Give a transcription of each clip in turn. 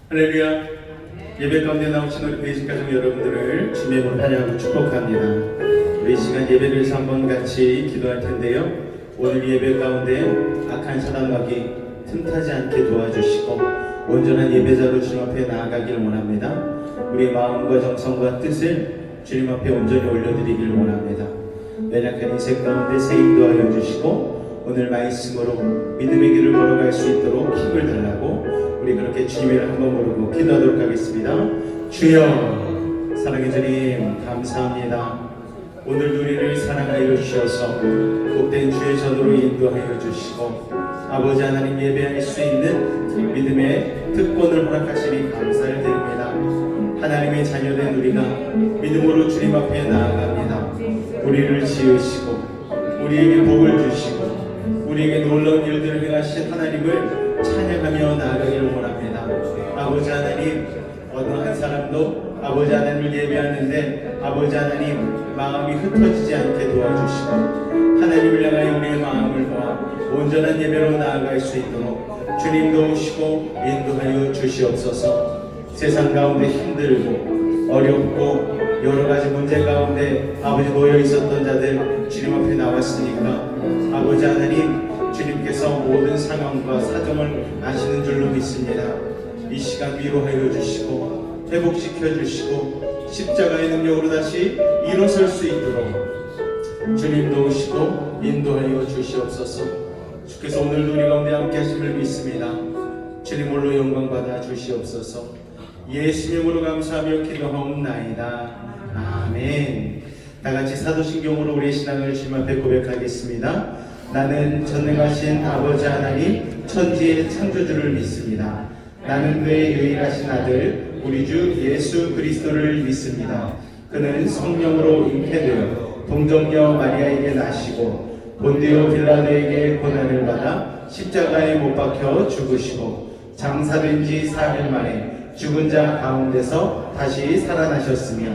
할렐루야. 예배 가운데 나오신 우리 베이직 가족 여러분들을 주님의 이름으로 환영하고 축복합니다. 우리 이 시간 예배를 위해서 한번 같이 기도할 텐데요. 오늘 예배 가운데 악한 사단마귀 틈타지 않게 도와주시고 온전한 예배자로 주님 앞에 나아가기를 원합니다. 우리의 마음과 정성과 뜻을 주님 앞에 온전히 올려드리기를 원합니다. 연약한 인생 가운데 새 인도하여 주시고 오늘 말씀으로 믿음의 길을 걸어갈 수 있도록 힘을 달라고 우리 그렇게 주님을 한번 부르고 기도하도록 하겠습니다. 주여, 사랑의 주님 감사합니다. 오늘 우리를 사랑하여 주셔서 복된 주의 전으로 인도하여 주시고 아버지 하나님 예배할 수 있는 믿음의 특권을 허락하시니 감사를 드립니다. 하나님의 자녀된 우리가 믿음으로 주님 앞에 나아갑니다. 우리를 지으시고 우리에게 복을 주시고 우리에게 놀라운 일들을 행하신 하나님을 찬양하며 나아가기를 원합니다. 아버지 하나님, 어느 한 사람도 아버지 하나님을 예배하는데 아버지 하나님 마음이 흩어지지 않게 도와주시고 하나님을 향하여 우리의 마음을 모아 온전한 예배로 나아갈 수 있도록 주님 도우시고 인도하여 주시옵소서. 세상 가운데 힘들고 어렵고 여러 가지 문제 가운데 아버지 놓여 있었던 자들 주님 앞에 나왔으니까 아버지 하나님 주님께서 모든 상황과 사정을 아시는 줄로 믿습니다. 이 시간 위로하여 주시고 회복시켜 주시고 십자가의 능력으로 다시 일어설 수 있도록 주님 도우시고 인도하여 주시옵소서. 주께서 오늘도 우리 가운데 함께 하심을 믿습니다. 주님 홀로 영광 받아 주시옵소서. 예수님으로 감사하며 기도하옵나이다. 아멘. 다같이 사도신경으로 우리의 신앙을 주님 앞에 고백하겠습니다. 나는 전능하신 아버지 하나님 천지의 창조주를 믿습니다. 나는 그의 유일하신 아들 우리 주 예수 그리스도를 믿습니다. 그는 성령으로 잉태되어 동정녀 마리아에게 나시고 본디오 빌라도에게 고난을 받아 십자가에 못 박혀 죽으시고 장사된 지 4일 만에 죽은 자 가운데서 다시 살아나셨으며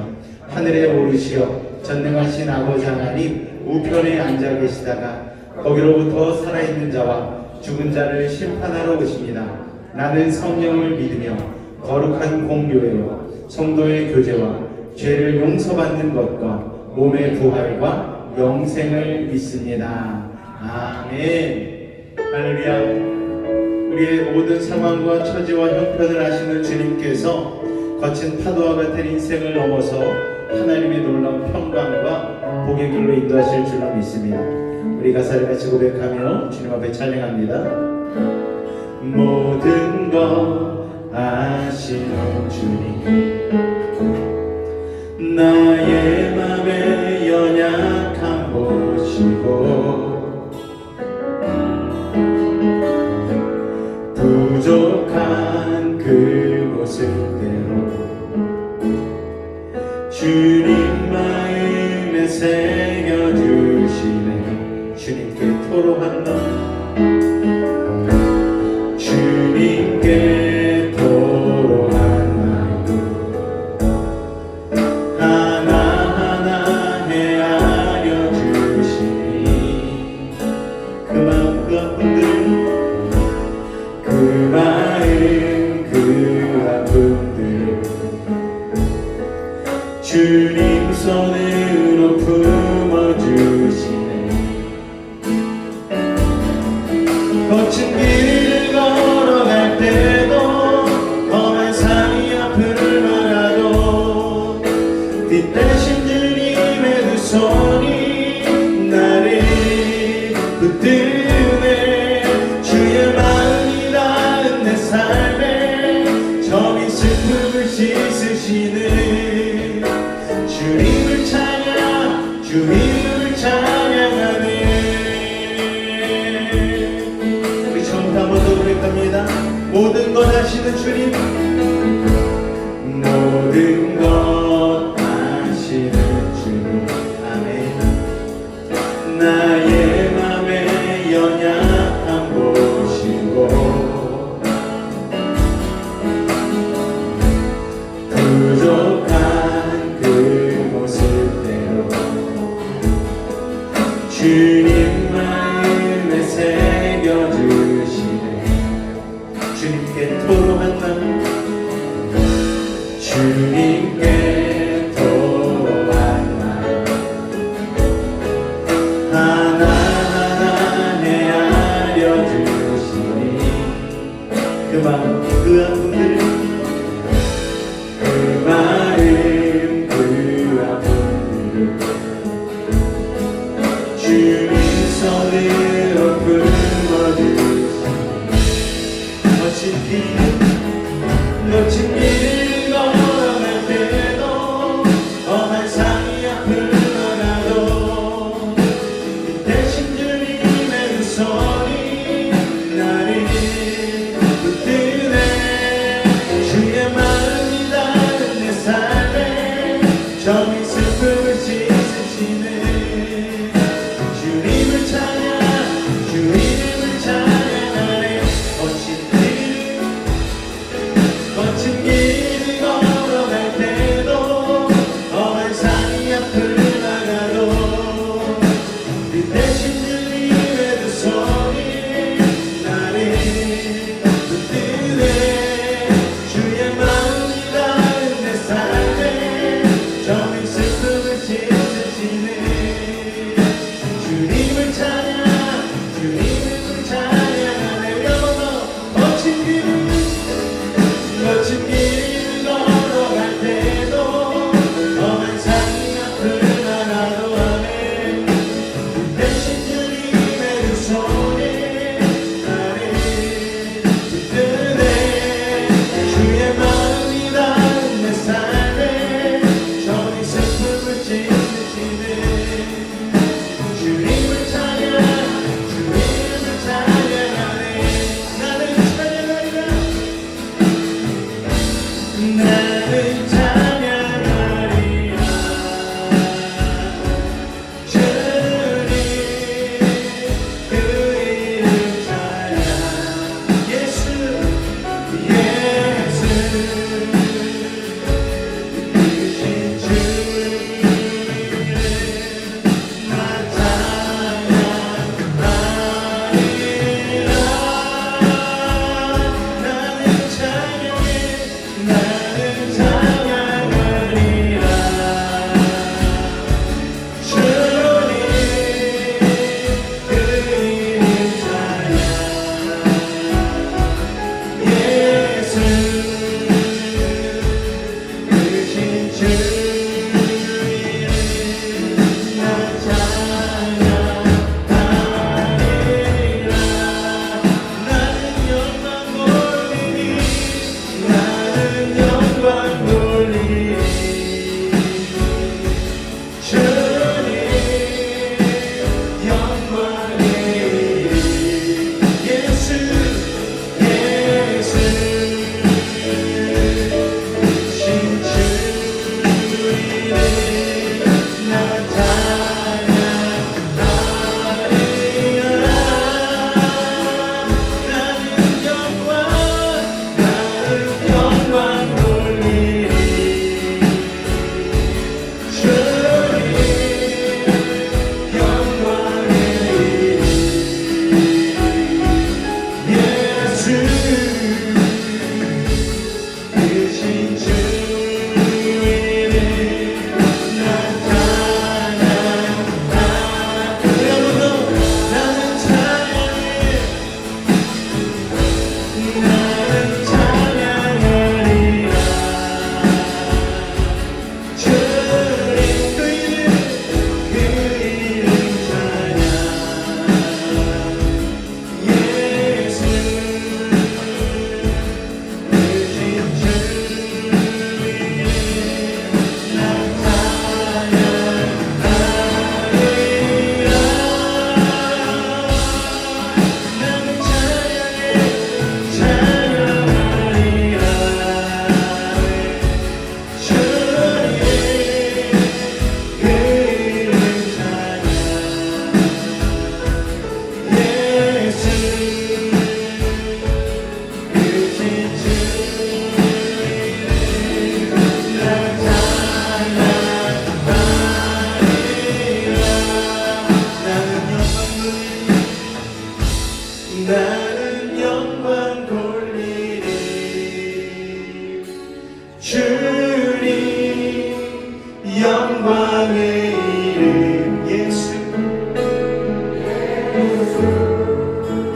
하늘에 오르시어 전능하신 아버지 하나님 우편에 앉아 계시다가 거기로부터 살아있는 자와 죽은 자를 심판하러 오십니다. 나는 성령을 믿으며 거룩한 공교회와 성도의 교제와 죄를 용서받는 것과 몸의 부활과 영생을 믿습니다. 아멘. 할렐루야. 우리의 모든 상황과 처지와 형편을 아시는 주님께서 거친 파도와 같은 인생을 넘어서 하나님의 놀라운 평강과 복의 길로 인도하실 줄로 믿습니다. 우리 가사를 같이 고백하며 주님 앞에 찬양합니다. 모든 것 아시는 주님, 나의 맘에 연약함 보시고 부족한 그곳을대로 주님 마음에 새겨주시네. 주님께 토로한 너, 주님께 토로한 마음 하나하나 헤아려 주시니 그 마음 그 아픔들 그 마음 그 아픔들 주님 손으로 품어주시네. 거친 길을 걸어갈 때도 험한 산이 앞을 막아도 빛대신 주님의 두 손이 나를 붙드네. 주의 마음이 닿은 내 삶에 저미 슬픔을 씻으시는 주님을 찬양, 주님을 찬양하네. 우리 처음부터 한 번 더 고백합니다. 모든 것 아시는 주님, 모든 것 아시는 주님, 아멘. 나의 맘에 연약함 보시고 부족한 그곳을대로 주님 마음에 새겨주시네. 주님께 토로한 마음, 주님께 토로한 마음 하나하나 헤아려 주시니 그 마음 그 아픔들 그 마음 그 아픔들을 주님 손으로 품어주시니 거친 길을 걸어갈 때도 험한 산이 앞을 막아도 대신 주님의 두 손이 나를 붙드네. 주의 마음이 닿은 내 삶에 저미 슬픔을 씻으시네. 주님을 찬양, 주님을 찬양하네. 거친 길을 걸어갈 때도 험한 산이 앞을 막아도 그 대신 주님의 두 손이 나를 붙드네. 주의 마음이 닿은 내 삶에 저미 슬픔을 씻으시네. 주님을 찬양, 주님을 찬양하네. 여러분 거친 길을 걸어갈 때도 험한 산이 앞을 막아도 아멘. 대신 주님의 두 손이 나를 붙드네. 주의 마음이 닿은 내 삶에 저리 슬픔을 씻으시네. 주님을 찬양, 나는 영광 돌리리 주님 영광의 이름 예수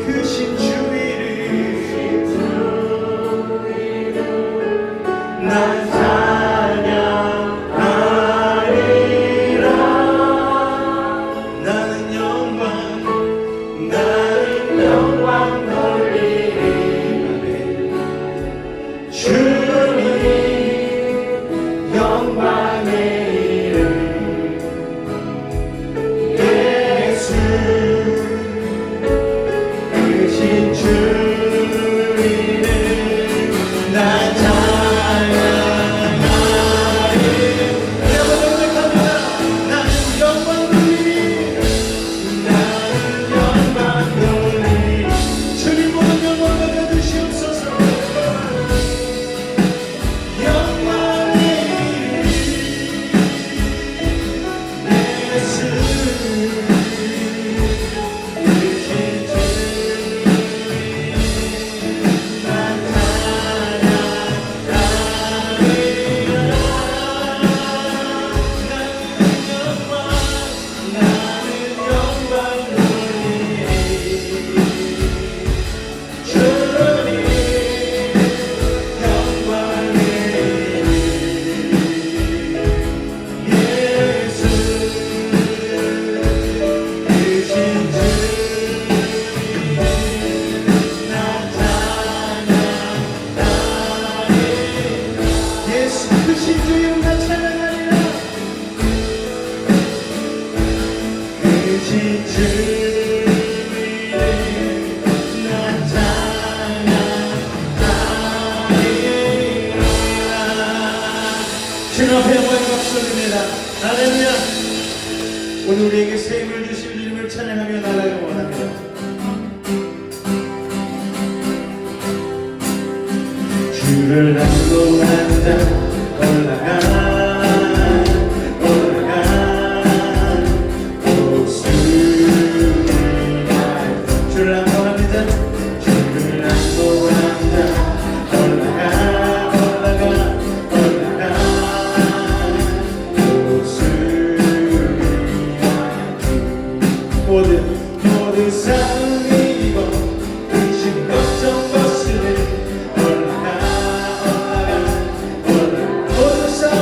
크신 주 이름 난 찬양하리라 나는 영광 돌리리 주님 영광의 이름 예수 크신 주 이름 난 찬양하리 여러분 고백합니다. 나는 영광 돌리리 나는 영광 돌리리 주님 모든 영광 받아주시옵소서 영광의 예수 주님 앞에 영광의 박수 드립니다. 할렐루야. 오늘 우리에게 새 힘을 주실 주님을 찬양하며 나아가기 원합니다. 주를 안고한다 올라가 주를 안고합니다 주를 안고한다 올라가 모든 삶을 이기고 의심 걱정 벗으니 올라가 모든 삶을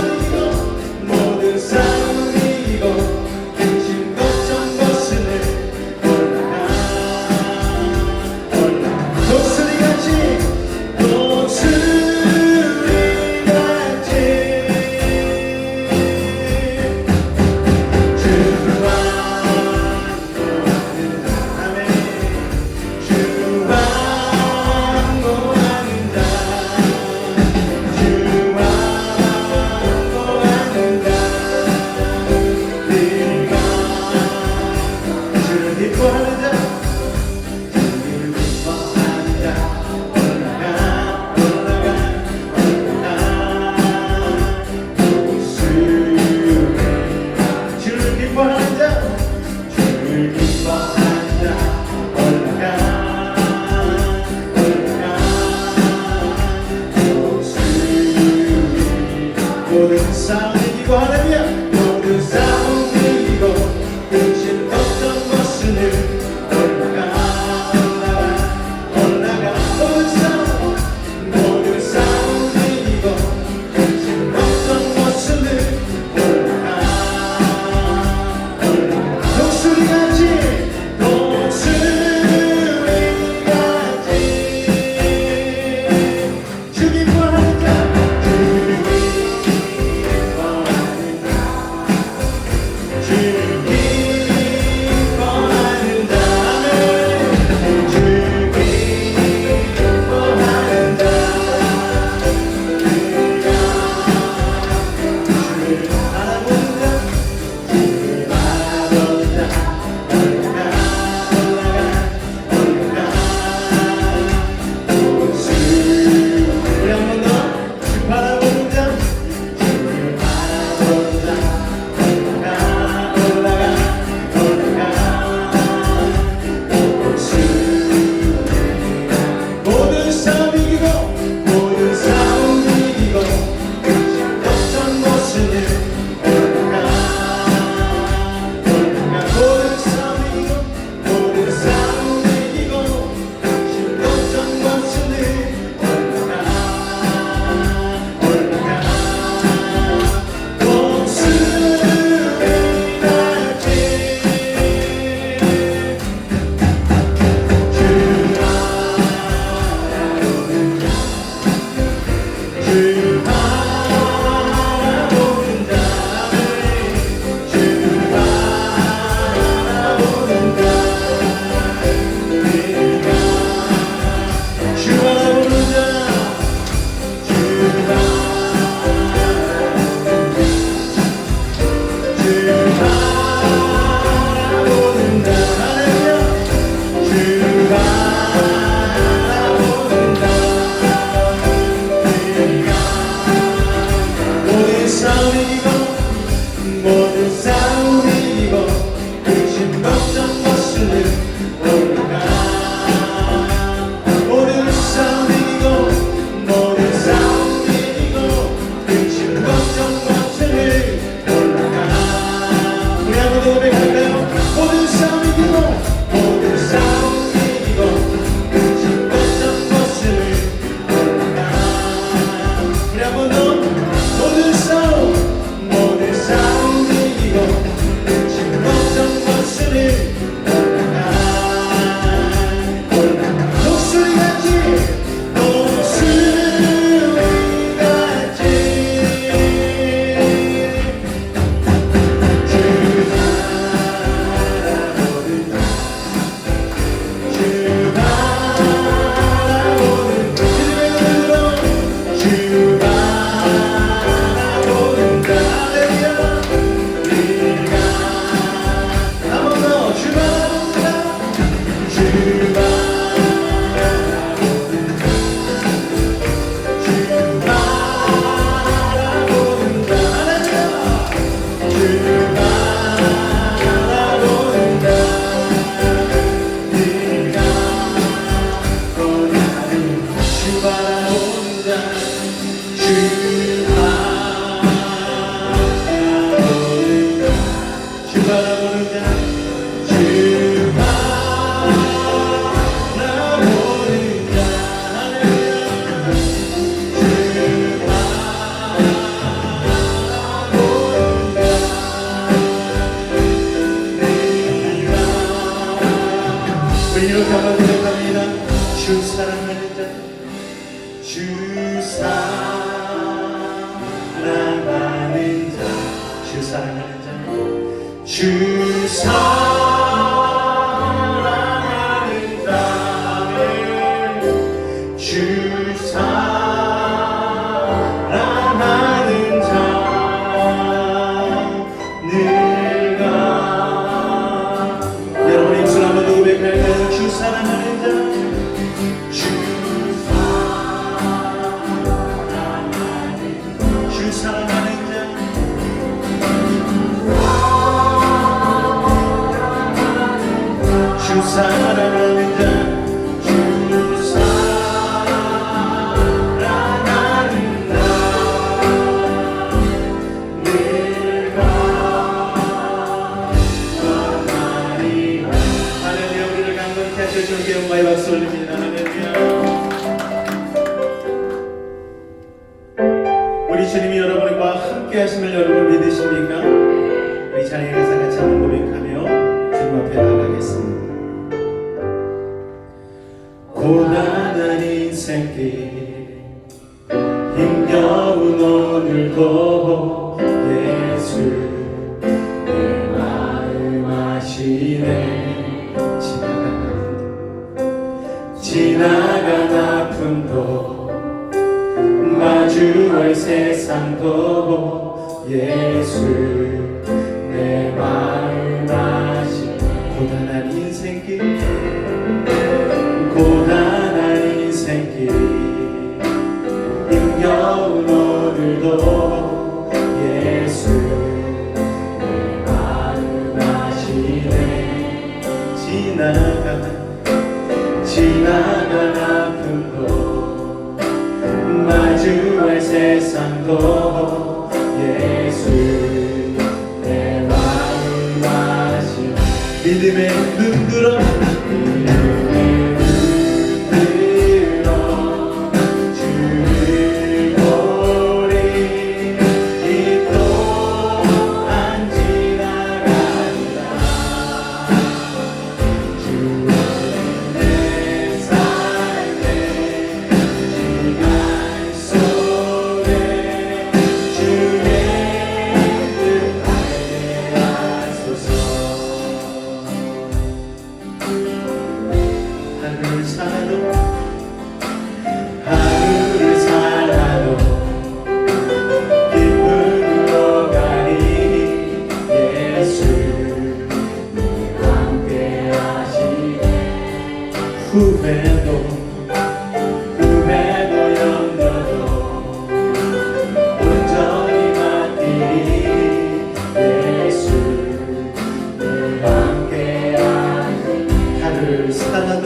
주 사랑하는 자, 주 사랑하는 자, 주 사랑하는 자를, 주 사랑하는 자는 가. 여러분 입술 한번 더 고백할까요? 주 사랑하는 자, 주 사랑하는 자, 주 사랑하는 자, 주 사랑하는 자, 내가 원하리라. 할렐루야. 우리를 강건케 하실 주님께 영광의 박수 올립니다. 할렐루야. 우리 주님이 여러분과 함께 하심을 여러분 믿으십니까? 우리 찬양에 가서 같이 한번 고백하며 주님 앞에 나가겠습니다. 고단한 인생길 힘겨운 오늘도 예수 내 마음 아시네. 지나간 아픔도 마주할 세상도 예수 내 마음 아시네. 고단한 인생길, 고단한 인생길 힘겨운 오늘도 예수 내 마음 아시네. 지나간 아픔도 마주할 세상도 예수 내 마음 아시네. 믿음의 눈 들어, 믿음의 눈 들어 주를 보리. 이 또한 지나간다. 주는 내 삶의 시간 속에 주의 뜻 알게 하소서. 하루를 살아도 기쁨으로 가리. 예수 늘 함께 하시네. 후회도 염려도 온전히 맡기리. 예수 늘 함께 하시네. 하루를 살아도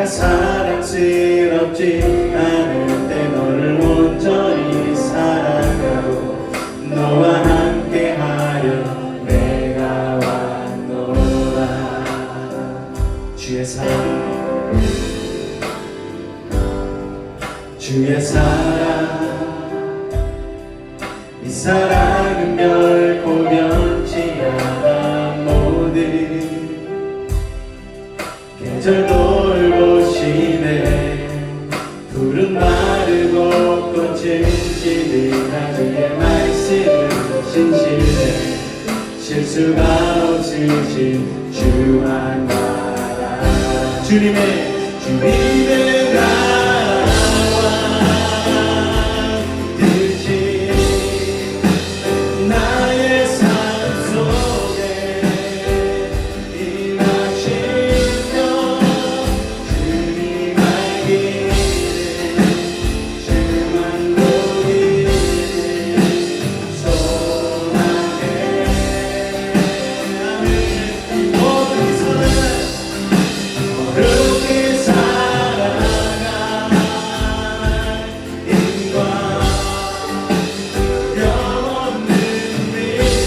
내가 사랑스럽지 않을 때 너를 온전히 사랑하고 너와 함께하려 내가 왔노라. 주의 사랑, 주의 사랑, 이 사랑은 결코 변치 않아. 모든 계절 돌보시네. 푸른 마르고 꽃은 지는 주의 말씀은 신실해. 실수가 없으신 주 하나라. 주님의 나라와 뜻이 나의 삶 속에 임하시며 주님 알기를 주만 보기를 소망해. 거룩히 살아갈 힘과 영원한 믿음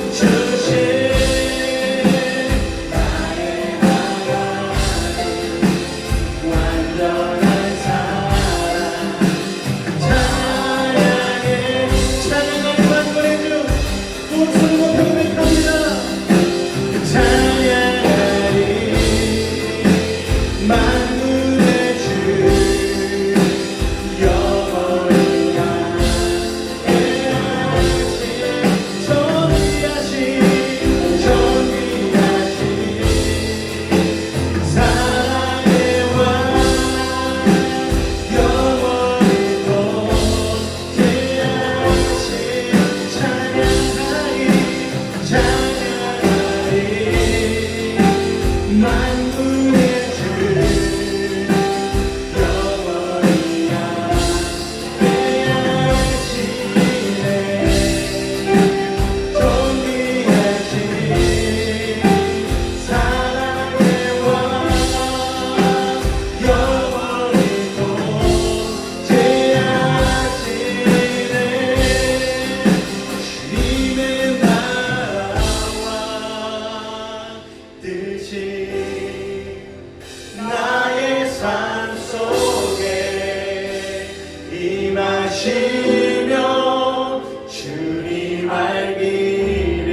주신 나의 하나님 완전한 사랑 찬양하는 만군의 주 온 소리로 평백합니다. 찬양하리 만군의 주 영원히 존귀하신 사랑의 왕 영원히 존귀하신 찬양하리 만군의 주 영원히 함께하시네. 존귀하신 사랑의 왕 영원히 존재하시네. 주님의 나라와 뜻이 나의 삶 속에 임하시며 주님 알기를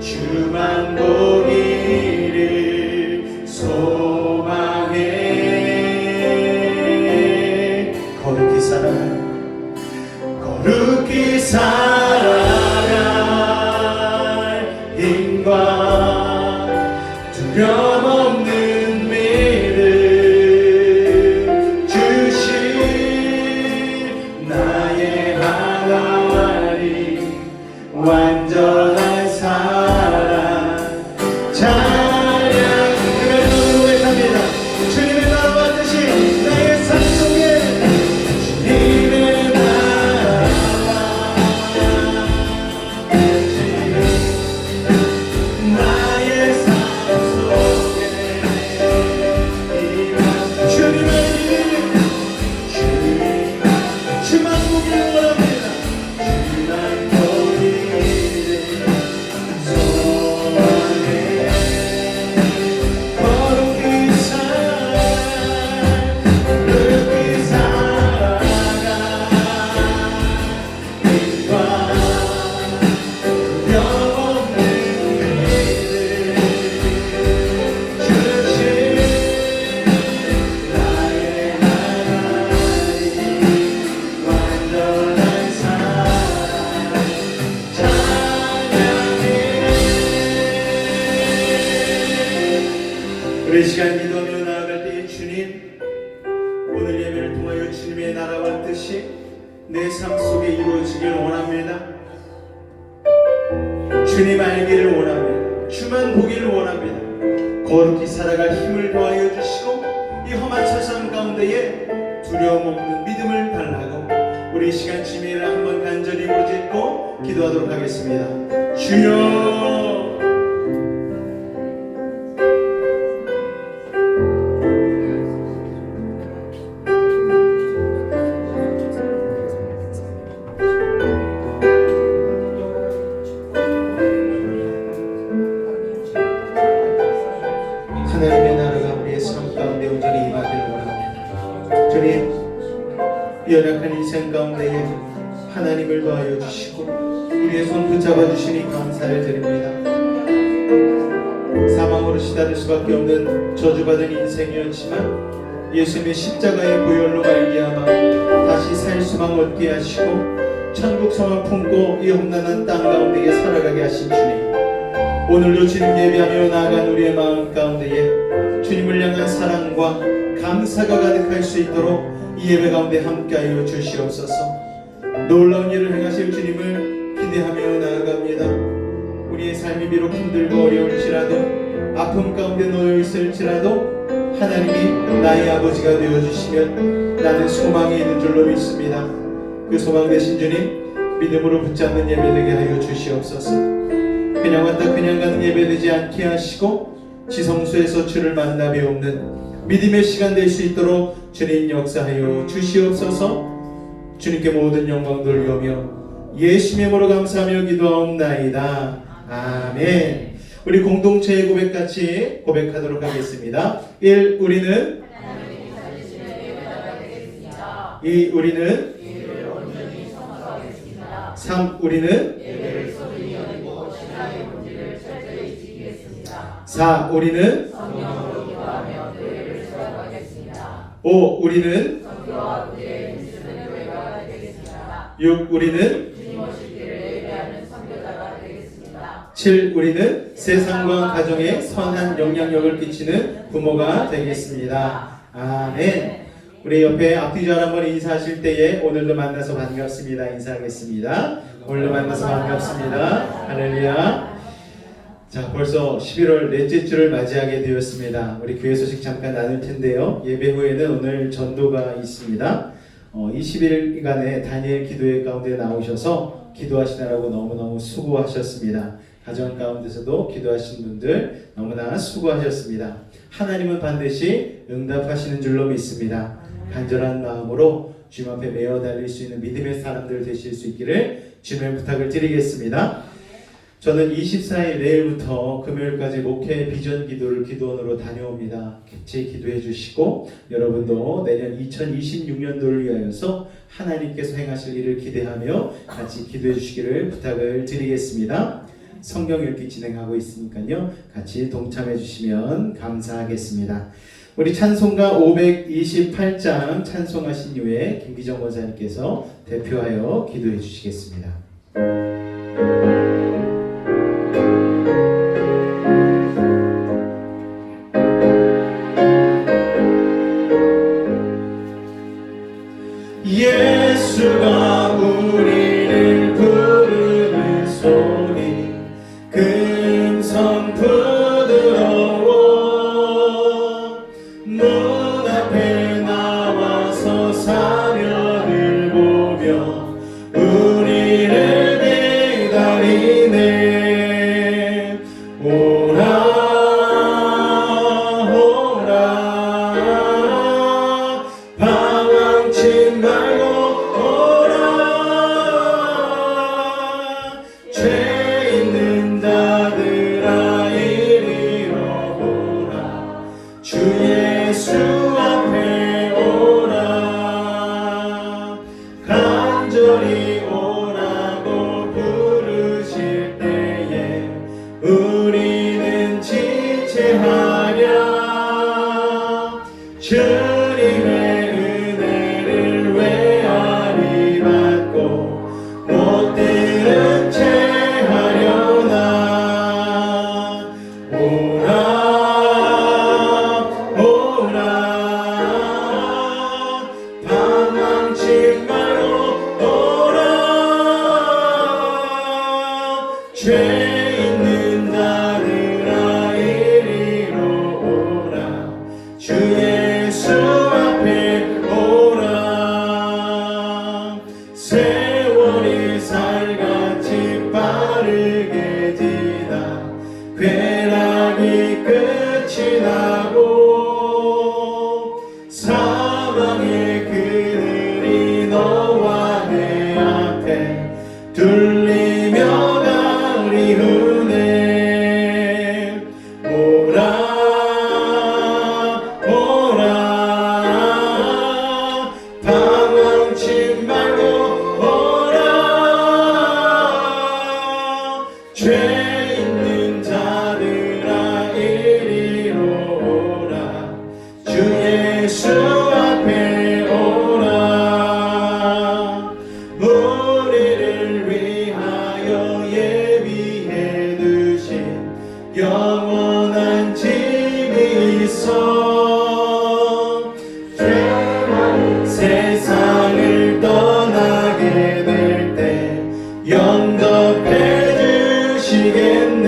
주만 보기를 소망해. 거룩히 살아갈 힘과 두려움 없는 믿음 주신 나의 하나님 완전한 사랑 찬양. 그가 노래합니다. 주님의 나라와 뜻이 나의 삶 속에 주님의 나라와 뜻이 나의 삶 속에 주님의 이름 주만 보기를 원합니다. 주만 보기를 소원해. 거룩히 살아가 힘과 영원한 믿음 주신 나의 하나님 완전한 사랑 찬양해. 우리 시간 기도하며 나아갈 때에 주님, 오늘 예배를 통하여 주님의 나라와 뜻이 내 삶 속에 이루어지길 원합니다. 주님 알기를 원합니다. 주만 보기를 원합니다. 거룩히 살아갈 힘을 더하여 주시고 이 험한 세상 가운데에 두려움 없는 믿음을 달라고 우리 시간 주님을 한번 간절히 부르짖고 기도하도록 하겠습니다. 주여 힘을 더하여 주시고 우리의 손 붙잡아 주시니 감사를 드립니다. 사망으로 시달릴 수밖에 없는 저주받은 인생이었지만 예수님의 십자가의 보혈로 말미암아 다시 살 수만 얻게 하시고 천국 소망 품고 이 험난한 땅 가운데에 살아가게 하신 주님, 오늘도 주님 예배하며 나아간 우리의 마음 가운데에 주님을 향한 사랑과 감사가 가득할 수 있도록 이 예배 가운데 함께하여 주시옵소서. 놀라운 일을 행하실 주님을 기대하며 나아갑니다. 우리의 삶이 비록 힘들고 어려울지라도 아픔 가운데 놓여 있을지라도 하나님이 나의 아버지가 되어주시면 나는 소망이 있는 줄로 믿습니다. 그 소망 되신 주님, 믿음으로 붙잡는 예배 되게 하여 주시옵소서. 그냥 왔다 그냥 가는 예배 되지 않게 하시고 지성소에서 주를 만나 배우는 믿음의 시간 될 수 있도록 주님 역사하여 주시옵소서. 주님께 모든 영광 돌리오며 예수님의 이름으로 감사하며 기도하옵나이다. 아멘. 우리 공동체의 고백 같이 고백하도록 하겠습니다. 1. 우리는 2. 우리는 3. 우리는 4. 우리는 5. 우리는 6. 우리는 7. 우리는 세상과 가정에 선한 영향력을 끼치는 부모가 되겠습니다. 아멘. 우리 옆에 앞뒤절 한번 인사하실 때에 오늘도 만나서 반갑습니다. 인사하겠습니다. 오늘도 만나서 반갑습니다. 할렐루야. 자, 벌써 11월 넷째 주를 맞이하게 되었습니다. 우리 교회 소식 잠깐 나눌 텐데요. 예배 후에는 오늘 전도가 있습니다. 20일간의 다니엘 기도회 가운데 나오셔서 기도하시느라고 너무너무 수고하셨습니다. 가정 가운데서도 기도하신 분들 너무나 수고하셨습니다. 하나님은 반드시 응답하시는 줄로 믿습니다. 간절한 마음으로 주님 앞에 매어 달릴 수 있는 믿음의 사람들 되실 수 있기를 주님의 부탁을 드리겠습니다. 저는 24일 내일부터 금요일까지 목회 비전 기도를 기도원으로 다녀옵니다. 같이 기도해 주시고 여러분도 내년 2026년도를 위하여서 하나님께서 행하실 일을 기대하며 같이 기도해 주시기를 부탁을 드리겠습니다. 성경 읽기 진행하고 있으니까요. 같이 동참해 주시면 감사하겠습니다. 우리 찬송가 528장 찬송하신 이후에 김기정 원사님께서 대표하여 기도해 주시겠습니다. 예수가 우리를 부르는 소리 금성 부드러워 문 앞에 나와서 사면을 보며 우리를 기다리네. 오라 오라 방황치 말고 오라 죄 있는 자들아 이리로 오라 주 예수 앞에 오라 간절히 오라고 부르실 때에 우리는 지체하랴. 주님의 은혜를 외아리 받고 못 들은 채 하려나. 오라 오라 방황치 말고 오라 죄 있는 자들아 이리로 오라 주 예수 앞에 오라. 세월이 살같이 빠르게 지나 쾌락이 끝이 나고 사망의 그늘이 너와 내 앞에 둘리며 가리우네. 오라 오라 방황치 말고 오라 죄 있는 자들아 이리로 오라. 주 예수 앞에 오라. 우리를 위하여 예비해 두신 영원한 집이 있어. 세상을 떠나게 될 때 영접해 주시겠네.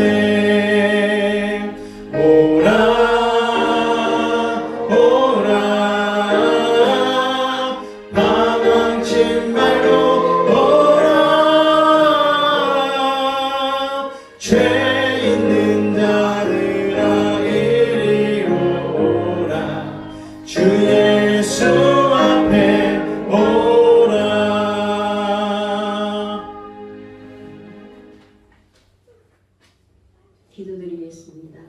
오라 오라 방황치 말고 오라. 죄 있는 자들아 이리로 오라. 주 예수 앞에 오라. 기도드리겠습니다.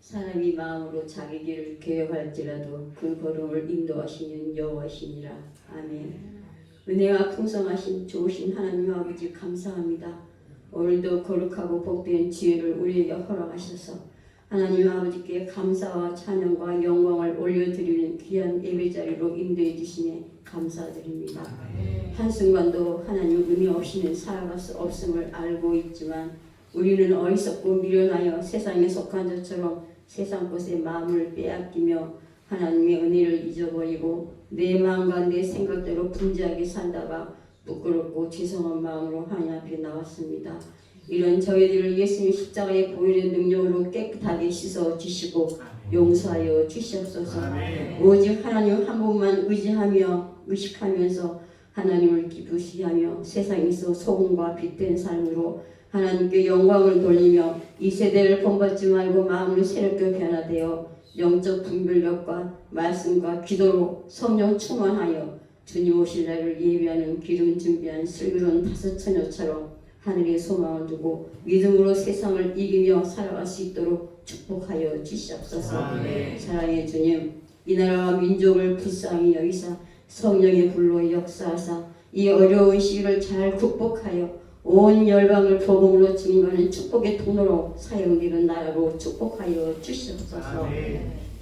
사람이 마음으로 자기 길을 계획할지라도 그 걸음을 인도하시는 여호와시니라. 아멘. 은혜가 풍성하신 좋으신 하나님 아버지 감사합니다. 오늘도 거룩하고 복된 지혜를 우리에게 허락하셔서 하나님 아버지께 감사와 찬양과 영광을 올려드리는 귀한 예배자리로 인도해 주시니 감사드립니다. 한순간도 하나님 은혜 없이는 살아갈 수 없음을 알고 있지만 우리는 어리석고 미련하여 세상에 속한 자처럼 세상 것에 마음을 빼앗기며 하나님의 은혜를 잊어버리고 내 마음과 내 생각대로 분주하게 살다가 부끄럽고 죄송한 마음으로 하나님 앞에 나왔습니다. 이런 저희들을 예수님 십자가의 보혈의 능력으로 깨끗하게 씻어주시고 용서하여 주시옵소서. 오직 하나님 한 분만 의지하며 의식하면서 하나님을 기쁘시게 하며 세상에서 소금과 빛된 삶으로 하나님께 영광을 돌리며 이 세대를 본받지 말고 마음을 새롭게 변화되어 영적 분별력과 말씀과 기도로 성령 충만하여 주님 오실 날을 예비하는 기름 준비한 슬기로운 다섯 처녀처럼 하늘의 소망을 두고 믿음으로 세상을 이기며 살아갈 수 있도록 축복하여 주시옵소서. 사랑의 주님, 이 나라와 민족을 불쌍히 여기사 성령의 불로 역사하사 이 어려운 시기를 잘 극복하여 온 열방을 복음으로 증거하는 축복의 통로로 사용되는 나라로 축복하여 주시옵소서.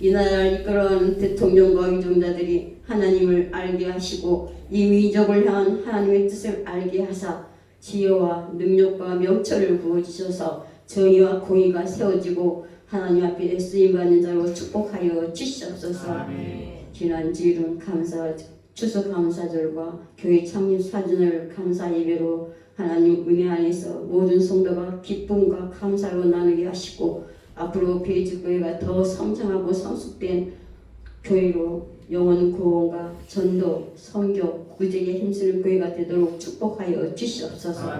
이 나라를 이끌어가는 대통령과 의정자들이 하나님을 알게 하시고 이 민족을 향한 하나님의 뜻을 알게 하사 지혜와 능력과 명철을 부어주셔서 정의와 공의가 세워지고 하나님 앞에 쓰임받는 자로 축복하여 주시옵소서. 지난 주일은 추수 감사절과 교회 창립 사준을 감사 예배로 하나님 은혜 안에서 모든 성도가 기쁨과 감사로 나누게 하시고 앞으로 베이직교회가 더 성장하고 성숙된 교회로 영혼 구원과 전도, 선교, 구제에 힘쓰는 교회가 되도록 축복하여 주시옵소서.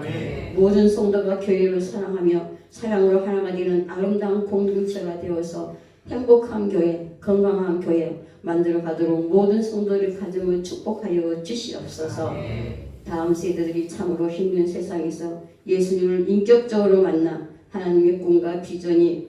모든 성도가 교회를 사랑하며 사랑으로 하나가 되는 아름다운 공동체가 되어서 행복한 교회, 건강한 교회 만들어 가도록 모든 성도를 가정을 축복하여 주시옵소서. 다음 세대들이 참으로 힘든 세상에서 예수님을 인격적으로 만나 하나님의 꿈과 비전이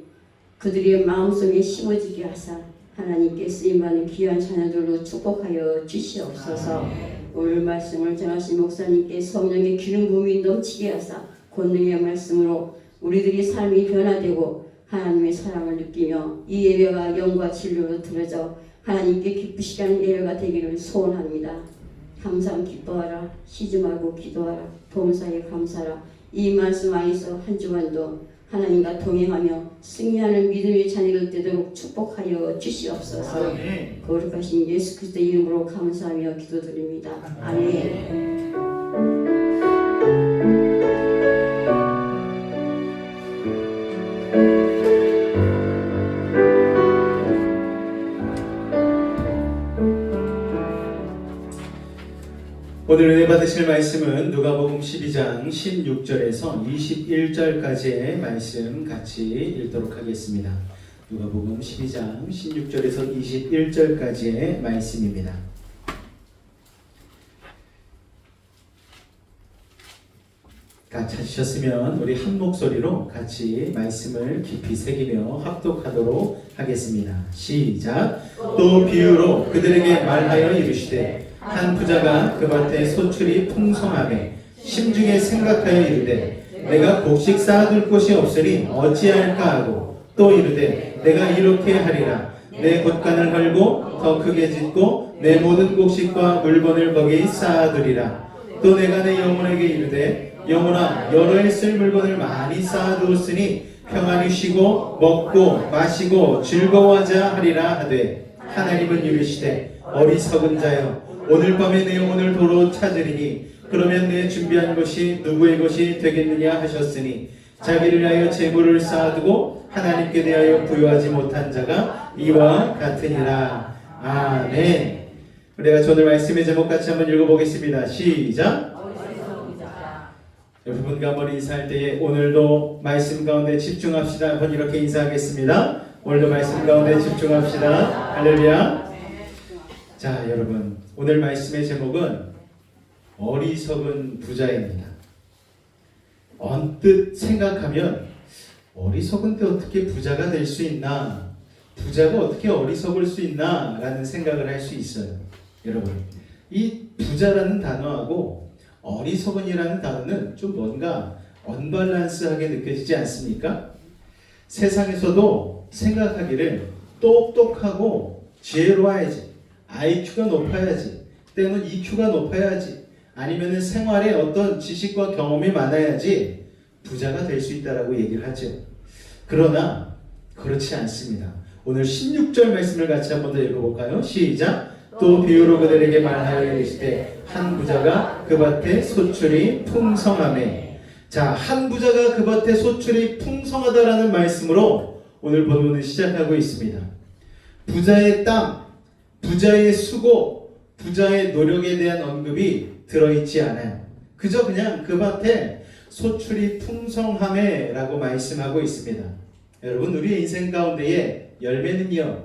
그들의 마음속에 심어지게 하사 하나님께 쓰임받는 귀한 자녀들로 축복하여 주시옵소서. 오늘 말씀을 전하신 목사님께 성령의 기름 부음이 넘치게 하사 권능의 말씀으로 우리들의 삶이 변화되고 하나님의 사랑을 느끼며 이 예배가 영과 진리로 들어져 하나님께 기쁘시게 하는 예배가 되기를 소원합니다. 항상 기뻐하라, 쉬지 말고 기도하라, 범사에 감사하라. 이 말씀 안에서 한 주간도 하나님과 동행하며 승리하는 믿음의 자녀들 되도록 축복하여 주시옵소서. 거룩하신 예수 그리스도 이름으로 감사하며 기도드립니다. 아멘. 오늘 은혜 받으실 말씀은 누가복음 12장 16절에서 21절까지의 말씀 같이 읽도록 하겠습니다. 누가복음 12장 16절에서 21절까지의 말씀입니다. 찾으셨으면 우리 한 목소리로 같이 말씀을 깊이 새기며 합독하도록 하겠습니다. 시작. 또 비유로 그들에게 말하여 이르시되 한 부자가 그 밭에 소출이 풍성하매 심중에 생각하여 이르되 내가 곡식 쌓아둘 곳이 없으니 어찌할까 하고 또 이르되 내가 이렇게 하리라. 내 곳간을 헐고 더 크게 짓고 내 모든 곡식과 물건을 거기 쌓아두리라. 또 내가 내 영혼에게 이르되 영혼아 여러 해 쓸 물건을 많이 쌓아두었으니 평안히 쉬고 먹고 마시고 즐거워하자 하리라 하되 하나님은 이르시되 어리석은 자여 오늘 밤에 내 영혼을 도로 찾으리니 그러면 내 준비한 것이 누구의 것이 되겠느냐 하셨으니 자기를 위하여 재물을 쌓아두고 하나님께 대하여 부여하지 못한 자가 이와 같으니라. 아멘. 우리가 오늘 말씀의 제목 같이 한번 읽어보겠습니다. 시작. 여러분과 한번 인사할 때에 오늘도 말씀 가운데 집중합시다. 한번 이렇게 인사하겠습니다. 오늘도 말씀 가운데 집중합시다. 할렐루야. 자, 여러분 오늘 말씀의 제목은 어리석은 부자입니다. 언뜻 생각하면 어리석은데 어떻게 부자가 될 수 있나? 부자가 어떻게 어리석을 수 있나? 라는 생각을 할 수 있어요. 여러분 이 부자라는 단어하고 어리석은이라는 단어는 좀 뭔가 언밸런스하게 느껴지지 않습니까? 세상에서도 생각하기를 똑똑하고 지혜로워야지, IQ가 높아야지, 때로는 EQ가 높아야지, 아니면 생활에 어떤 지식과 경험이 많아야지 부자가 될 수 있다라고 얘기를 하죠. 그러나 그렇지 않습니다. 오늘 16절 말씀을 같이 한번 더 읽어볼까요? 시작. 또 비유로 그들에게 말하여 이르시되 한 부자가 그 밭에 소출이 풍성하매. 자, 한 부자가 그 밭에 소출이 풍성하다라는 말씀으로 오늘 본문을 시작하고 있습니다. 부자의 땀, 부자의 수고, 부자의 노력에 대한 언급이 들어있지 않아요. 그저 그냥 그 밭에 소출이 풍성함에 라고 말씀하고 있습니다. 여러분 우리의 인생 가운데에 열매는요,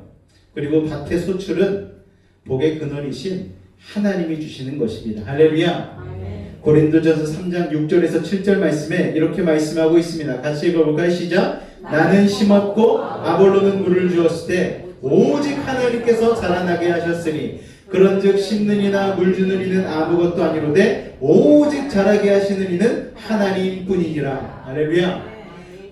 그리고 밭의 소출은 복의 근원이신 하나님이 주시는 것입니다. 할렐루야. 고린도전서 3장 6절에서 7절 말씀에 이렇게 말씀하고 있습니다. 같이 읽어볼까요? 시작. 나는 심었고 아볼로는 물을 주었을 때 오직 하나님께서 자라나게 하셨으니 그런즉 심는 이나 물 주는 이는 아무것도 아니로되 오직 자라게 하시는 이는 하나님뿐이니라. 할렐루야.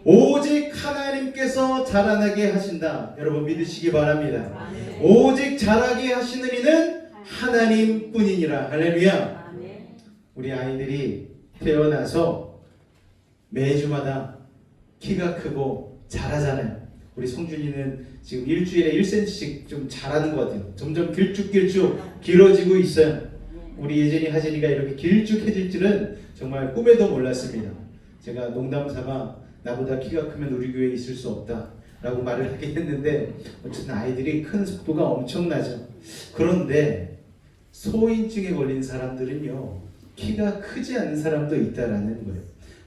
오직 하나님께서 자라나게 하신다. 여러분 믿으시기 바랍니다. 오직 자라게 하시는 이는 하나님뿐이니라. 할렐루야. 우리 아이들이 태어나서 매주마다 키가 크고 자라잖아요. 우리 성준이는 지금 일주일에 1cm씩 좀 자라는 것 같아요. 점점 길쭉길쭉 길어지고 있어요. 우리 예전이 하진이가 이렇게 길쭉해질 줄은 정말 꿈에도 몰랐습니다. 제가 농담삼아 나보다 키가 크면 우리 교회에 있을 수 없다 라고 말을 하긴 했는데 어쨌든 아이들이 큰 속도가 엄청나죠. 그런데 소인증에 걸린 사람들은요, 키가 크지 않은 사람도 있다라는 거예요.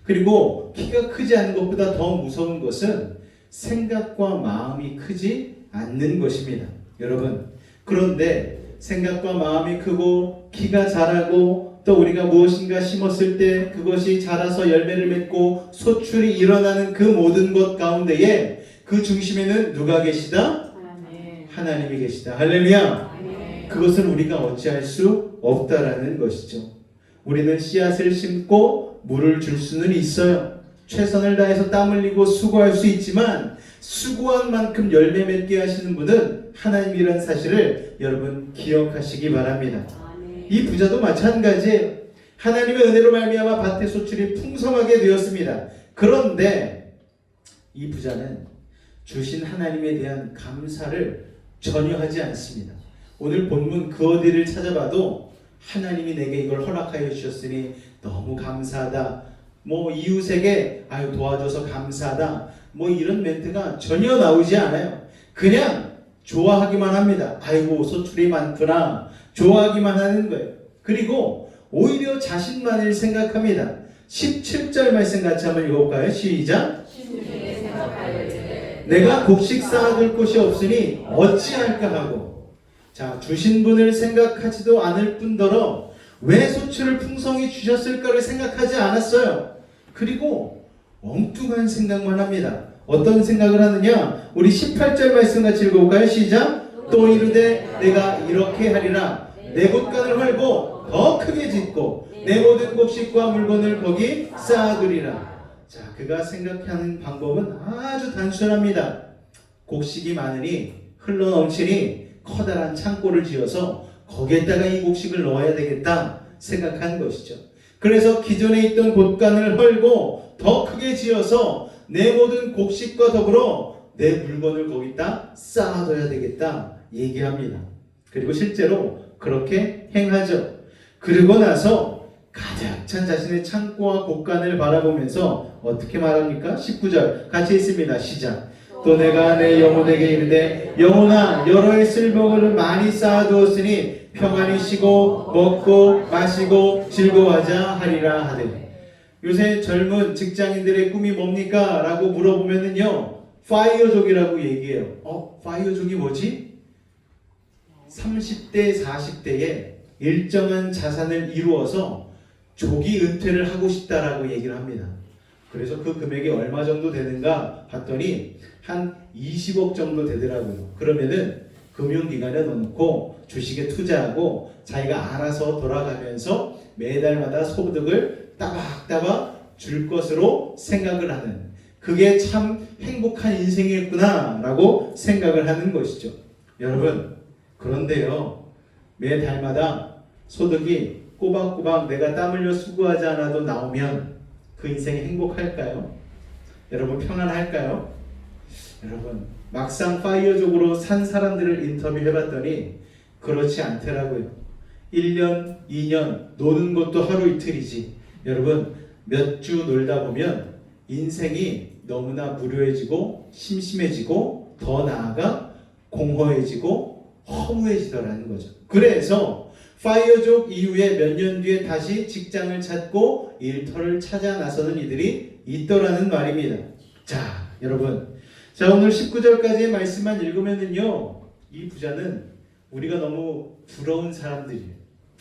그리고 키가 크지 않은 것보다 더 무서운 것은 생각과 마음이 크지 않는 것입니다. 여러분, 그런데 생각과 마음이 크고 키가 자라고 또 우리가 무엇인가 심었을 때 그것이 자라서 열매를 맺고 소출이 일어나는 그 모든 것 가운데에 그 중심에는 누가 계시다? 하나님이 계시다. 할렐루야. 그것은 우리가 어찌할 수 없다라는 것이죠. 우리는 씨앗을 심고 물을 줄 수는 있어요. 최선을 다해서 땀 흘리고 수고할 수 있지만 수고한 만큼 열매 맺게 하시는 분은 하나님이라는 사실을 여러분 기억하시기 바랍니다. 이 부자도 마찬가지예요. 하나님의 은혜로 말미암아 밭의 소출이 풍성하게 되었습니다. 그런데 이 부자는 주신 하나님에 대한 감사를 전혀 하지 않습니다. 오늘 본문 그 어디를 찾아봐도 하나님이 내게 이걸 허락하여 주셨으니 너무 감사하다, 뭐 이웃에게 아유 도와줘서 감사하다, 뭐 이런 멘트가 전혀 나오지 않아요. 그냥 좋아하기만 합니다. 아이고 소출이 많구나, 좋아하기만 하는 거예요. 그리고 오히려 자신만을 생각합니다. 17절 말씀 같이 한번 읽어볼까요? 시작. 내가 곡식 쌓아둘 곳이 없으니 어찌할까 하고. 자, 주신 분을 생각하지도 않을 뿐더러 왜 소출을 풍성히 주셨을까를 생각하지 않았어요. 그리고 엉뚱한 생각만 합니다. 어떤 생각을 하느냐? 우리 18절 말씀 같이 읽어볼까요? 시작. 또 이르되 내가 이렇게 하리라. 내 곳간을 헐고 더 크게 짓고 내 모든 곡식과 물건을 거기 쌓아두리라. 자, 그가 생각하는 방법은 아주 단순합니다. 곡식이 많으니 흘러넘치니 커다란 창고를 지어서 거기에다가 이 곡식을 넣어야 되겠다 생각한 것이죠. 그래서 기존에 있던 곳간을 헐고 더 크게 지어서 내 모든 곡식과 더불어 내 물건을 거기다 쌓아둬야 되겠다 얘기합니다. 그리고 실제로 그렇게 행하죠. 그러고 나서 가득 찬 자신의 창고와 곳간을 바라보면서 어떻게 말합니까? 19절 같이 있습니다. 시작. 또 내가 내 영혼에게 이르되 영혼아 여러의 쓸모를 많이 쌓아두었으니 평안히 쉬고 먹고 마시고 즐거워하자 하리라 하되. 요새 젊은 직장인들의 꿈이 뭡니까? 라고 물어보면은요 파이어족이라고 얘기해요. 파이어족이 뭐지? 30대 40대에 일정한 자산을 이루어서 조기 은퇴를 하고 싶다라고 얘기를 합니다. 그래서 그 금액이 얼마 정도 되는가 봤더니 한 20억 정도 되더라고요. 그러면은 금융기관에 넣고 주식에 투자하고 자기가 알아서 돌아가면서 매달마다 소득을 따박따박 줄 것으로 생각을 하는, 그게 참 행복한 인생이었구나 라고 생각을 하는 것이죠. 여러분, 그런데요 매달마다 소득이 꼬박꼬박 내가 땀 흘려 수고하지 않아도 나오면 그 인생이 행복할까요? 여러분, 평안할까요? 여러분, 막상 파이어족으로 산 사람들을 인터뷰해봤더니 그렇지 않더라고요. 1년, 2년 노는 것도 하루 이틀이지. 여러분, 몇 주 놀다 보면 인생이 너무나 무료해지고 심심해지고 더 나아가 공허해지고 허무해지더라는 거죠. 그래서 파이어족 이후에 몇 년 뒤에 다시 직장을 찾고 일터를 찾아 나서는 이들이 있더라는 말입니다. 자, 여러분, 자 오늘 19절까지의 말씀만 읽으면은요 이 부자는 우리가 너무 부러운 사람들이에요.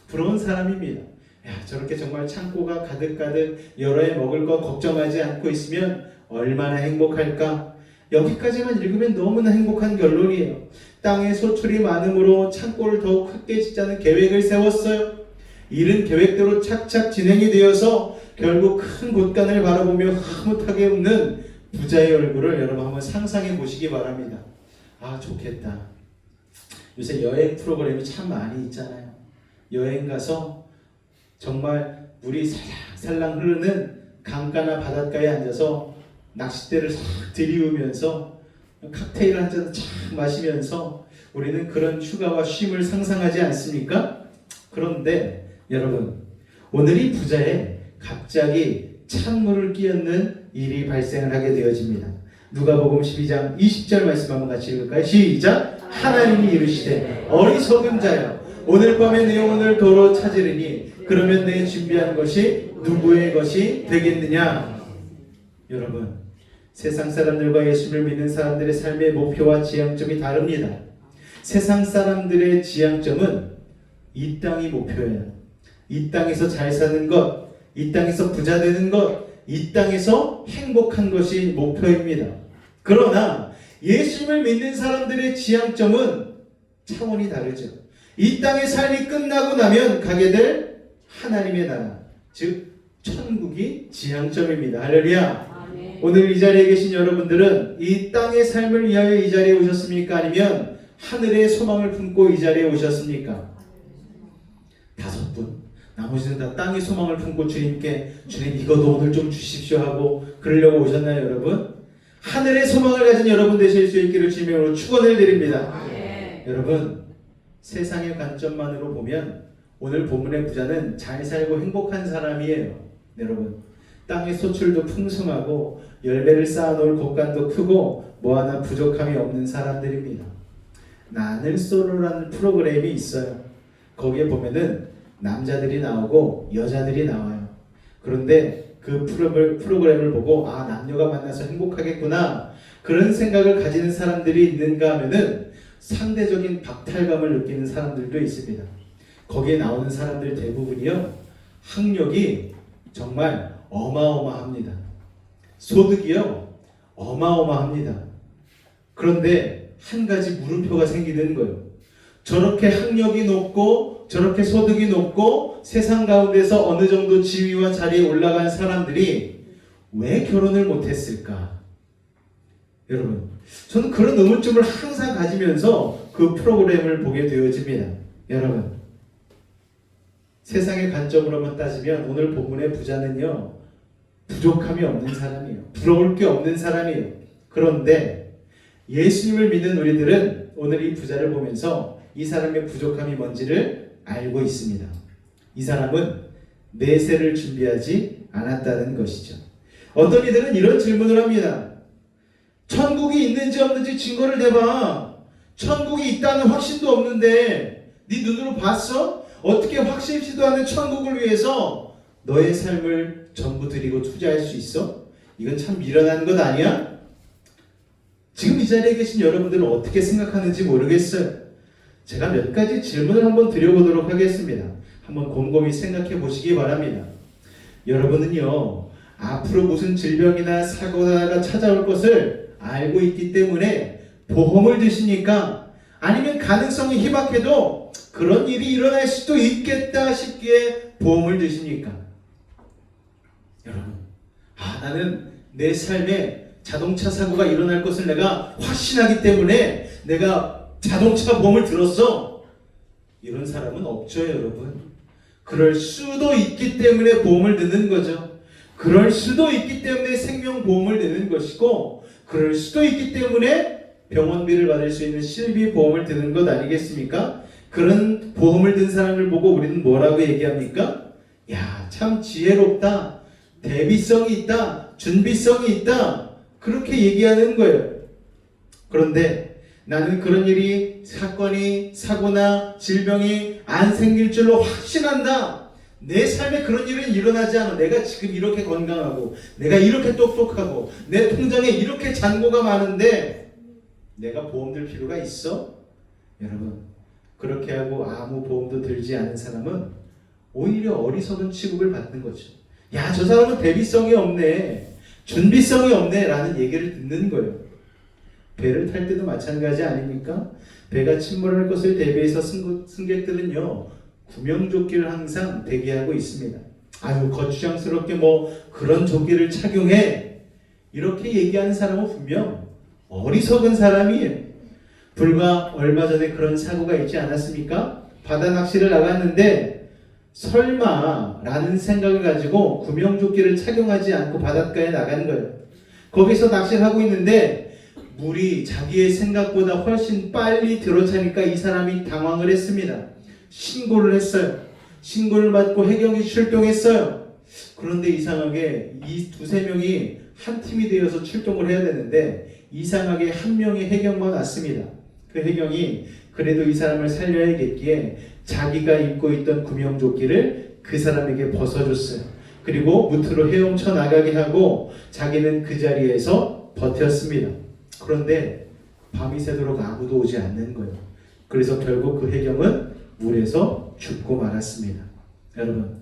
부러운 사람입니다. 야, 저렇게 정말 창고가 가득가득 여러 해 먹을 거 걱정하지 않고 있으면 얼마나 행복할까? 여기까지만 읽으면 너무나 행복한 결론이에요. 땅에 소출이 많으므로 창고를 더욱 크게 짓자는 계획을 세웠어요. 일은 계획대로 착착 진행이 되어서 결국 큰 곳간을 바라보며 흐뭇하게 웃는 부자의 얼굴을 여러분 한번 상상해 보시기 바랍니다. 아, 좋겠다. 요새 여행 프로그램이 참 많이 있잖아요. 여행 가서 정말 물이 살랑살랑 흐르는 강가나 바닷가에 앉아서 낚싯대를 싹 들이우면서 칵테일 한 잔 쫙 마시면서 우리는 그런 휴가와 쉼을 상상하지 않습니까? 그런데 여러분, 오늘 이 부자에 갑자기 찬물을 끼얹는 일이 발생을 하게 되어집니다. 누가복음 12장 20절 말씀 한번 같이 읽을까요? 시작! 하나님이 이르시되 어리석은 자여 오늘 밤에 내 영혼을 도로 찾으리니 그러면 내 준비한 것이 누구의 것이 되겠느냐? 여러분, 세상 사람들과 예수를 믿는 사람들의 삶의 목표와 지향점이 다릅니다. 세상 사람들의 지향점은 이 땅이 목표예요. 이 땅에서 잘 사는 것, 이 땅에서 부자 되는 것, 이 땅에서 행복한 것이 목표입니다. 그러나 예수님을 믿는 사람들의 지향점은 차원이 다르죠. 이 땅의 삶이 끝나고 나면 가게 될 하나님의 나라, 즉 천국이 지향점입니다. 할렐루야. 오늘 이 자리에 계신 여러분들은 이 땅의 삶을 위하여 이 자리에 오셨습니까? 아니면 하늘의 소망을 품고 이 자리에 오셨습니까? 5분. 나머지는 다 땅의 소망을 품고 주님께 주님 이것도 오늘 좀 주십시오 하고 그러려고 오셨나요, 여러분? 하늘의 소망을 가진 여러분 되실 수 있기를 주님으로 축원을 드립니다. 여러분, 세상의 관점만으로 보면 오늘 본문의 부자는 잘 살고 행복한 사람이에요. 여러분, 땅의 소출도 풍성하고 열매를 쌓아놓을 곳간도 크고 뭐 하나 부족함이 없는 사람들입니다. 나는 솔로라는 프로그램이 있어요. 거기에 보면은 남자들이 나오고 여자들이 나와요. 그런데 그 프로그램을 보고 아, 남녀가 만나서 행복하겠구나 그런 생각을 가지는 사람들이 있는가 하면은 상대적인 박탈감을 느끼는 사람들도 있습니다. 거기에 나오는 사람들 대부분이요 학력이 정말 어마어마합니다. 소득이요 어마어마합니다. 그런데 한 가지 물음표가 생기는 거예요. 저렇게 학력이 높고 저렇게 소득이 높고 세상 가운데서 어느 정도 지위와 자리에 올라간 사람들이 왜 결혼을 못했을까? 여러분, 저는 그런 의문점을 항상 가지면서 그 프로그램을 보게 되어집니다. 여러분, 세상의 관점으로만 따지면 오늘 본문의 부자는요, 부족함이 없는 사람이에요. 부러울 게 없는 사람이에요. 그런데 예수님을 믿는 우리들은 오늘 이 부자를 보면서 이 사람의 부족함이 뭔지를 알고 있습니다. 이 사람은 내세를 준비하지 않았다는 것이죠. 어떤 이들은 이런 질문을 합니다. 천국이 있는지 없는지 증거를 대봐. 천국이 있다는 확신도 없는데 네 눈으로 봤어? 어떻게 확실치도 않은 천국을 위해서 너의 삶을 전부 드리고 투자할 수 있어? 이건 참 미련한 것 아니야? 지금 이 자리에 계신 여러분들은 어떻게 생각하는지 모르겠어요. 제가 몇 가지 질문을 한번 드려보도록 하겠습니다. 한번 곰곰이 생각해 보시기 바랍니다. 여러분은요, 앞으로 무슨 질병이나 사고가 찾아올 것을 알고 있기 때문에 보험을 드시니까, 아니면 가능성이 희박해도 그런 일이 일어날 수도 있겠다 싶기에 보험을 드시니까, 여러분, 나는 내 삶에 자동차 사고가 일어날 것을 내가 확신하기 때문에 내가 자동차 보험을 들었어. 이런 사람은 없죠, 여러분. 그럴 수도 있기 때문에 보험을 드는 거죠. 그럴 수도 있기 때문에 생명보험을 드는 것이고, 그럴 수도 있기 때문에 병원비를 받을 수 있는 실비보험을 드는 것 아니겠습니까? 그런 보험을 든 사람을 보고 우리는 뭐라고 얘기합니까? 야, 참 지혜롭다. 대비성이 있다. 준비성이 있다. 그렇게 얘기하는 거예요. 그런데 나는 그런 일이, 사건이, 사고나 질병이 안 생길 줄로 확신한다. 내 삶에 그런 일은 일어나지 않아. 내가 지금 이렇게 건강하고, 내가 이렇게 똑똑하고, 내 통장에 이렇게 잔고가 많은데 내가 보험 들 필요가 있어? 여러분, 그렇게 하고 아무 보험도 들지 않은 사람은 오히려 어리석은 취급을 받는 거죠. 야, 저 사람은 대비성이 없네, 준비성이 없네 라는 얘기를 듣는 거예요. 배를 탈 때도 마찬가지 아닙니까? 배가 침몰할 것을 대비해서 승객들은요, 구명조끼를 항상 대기하고 있습니다. 아유, 거추장스럽게 뭐 그런 조끼를 착용해, 이렇게 얘기하는 사람은 분명 어리석은 사람이에요. 불과 얼마 전에 그런 사고가 있지 않았습니까? 바다 낚시를 나갔는데 설마 라는 생각을 가지고 구명조끼를 착용하지 않고 바닷가에 나간 거예요. 거기서 낚시를 하고 있는데 물이 자기의 생각보다 훨씬 빨리 들어차니까 이 사람이 당황을 했습니다. 신고를 했어요. 신고를 받고 해경이 출동했어요. 그런데 이상하게 이 두세 명이 한 팀이 되어서 출동을 해야 되는데 이상하게 한 명의 해경만 왔습니다. 그 해경이 그래도 이 사람을 살려야겠기에 자기가 입고 있던 구명조끼를 그 사람에게 벗어줬어요. 그리고 무트로 헤엄쳐 나가게 하고 자기는 그 자리에서 버텼습니다. 그런데 밤이 새도록 아무도 오지 않는 거예요. 그래서 결국 그 해경은 물에서 죽고 말았습니다. 여러분,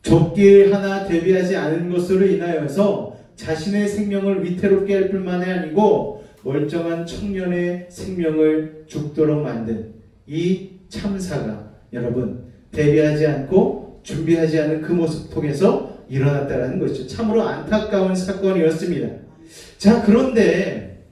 조끼 하나 대비하지 않은 것으로 인하여서 자신의 생명을 위태롭게 할 뿐만이 아니고 멀쩡한 청년의 생명을 죽도록 만든 이 참사가, 여러분, 대비하지 않고 준비하지 않은 그 모습 통해서 일어났다는 것이죠. 참으로 안타까운 사건이었습니다. 자, 그런데